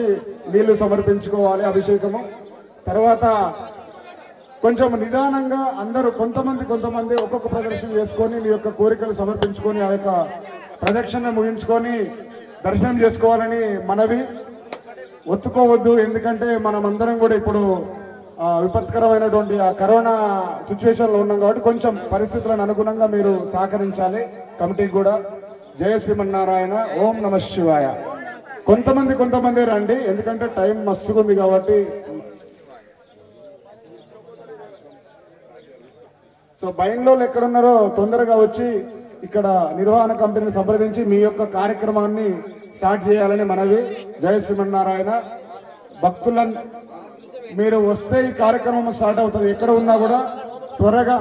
నీళ్లు సమర్పించుకోవాలి. అభిషేకము తర్వాత కొంచెం నిదానంగా అందరూ కొంతమంది ఒక్కొక్క ప్రదర్శన చేసుకొని మీ యొక్క కోరికలు సమర్పించుకొని ఆ యొక్క ప్రదక్షిణ ముగించుకొని దర్శనం చేసుకోవాలని మనవి. ఒత్తుకోవద్దు, ఎందుకంటే మనం అందరం కూడా ఇప్పుడు విపత్కరమైనటువంటి ఆ కరోనా సిచ్యువేషన్ లో ఉన్నాం కాబట్టి కొంచెం పరిస్థితులను అనుగుణంగా మీరు సహకరించాలి కమిటీకి కూడా. జయ శ్రీమన్నారాయణ. ఓం నమ శివాయ. కొంతమంది రండి, ఎందుకంటే టైం మస్తుగుంది కాబట్టి. సో బయన్లో ఎక్కడున్నారో తొందరగా వచ్చి ఇక్కడ నిర్వహణ కంపెనీని సంప్రదించి మీ యొక్క కార్యక్రమాన్ని స్టార్ట్ చేయాలని మనవి. జయ శ్రీమన్నారాయణ. భక్తుల మీరు వస్తే ఈ కార్యక్రమం స్టార్ట్ అవుతుంది. ఎక్కడ ఉన్నా కూడా త్వరగా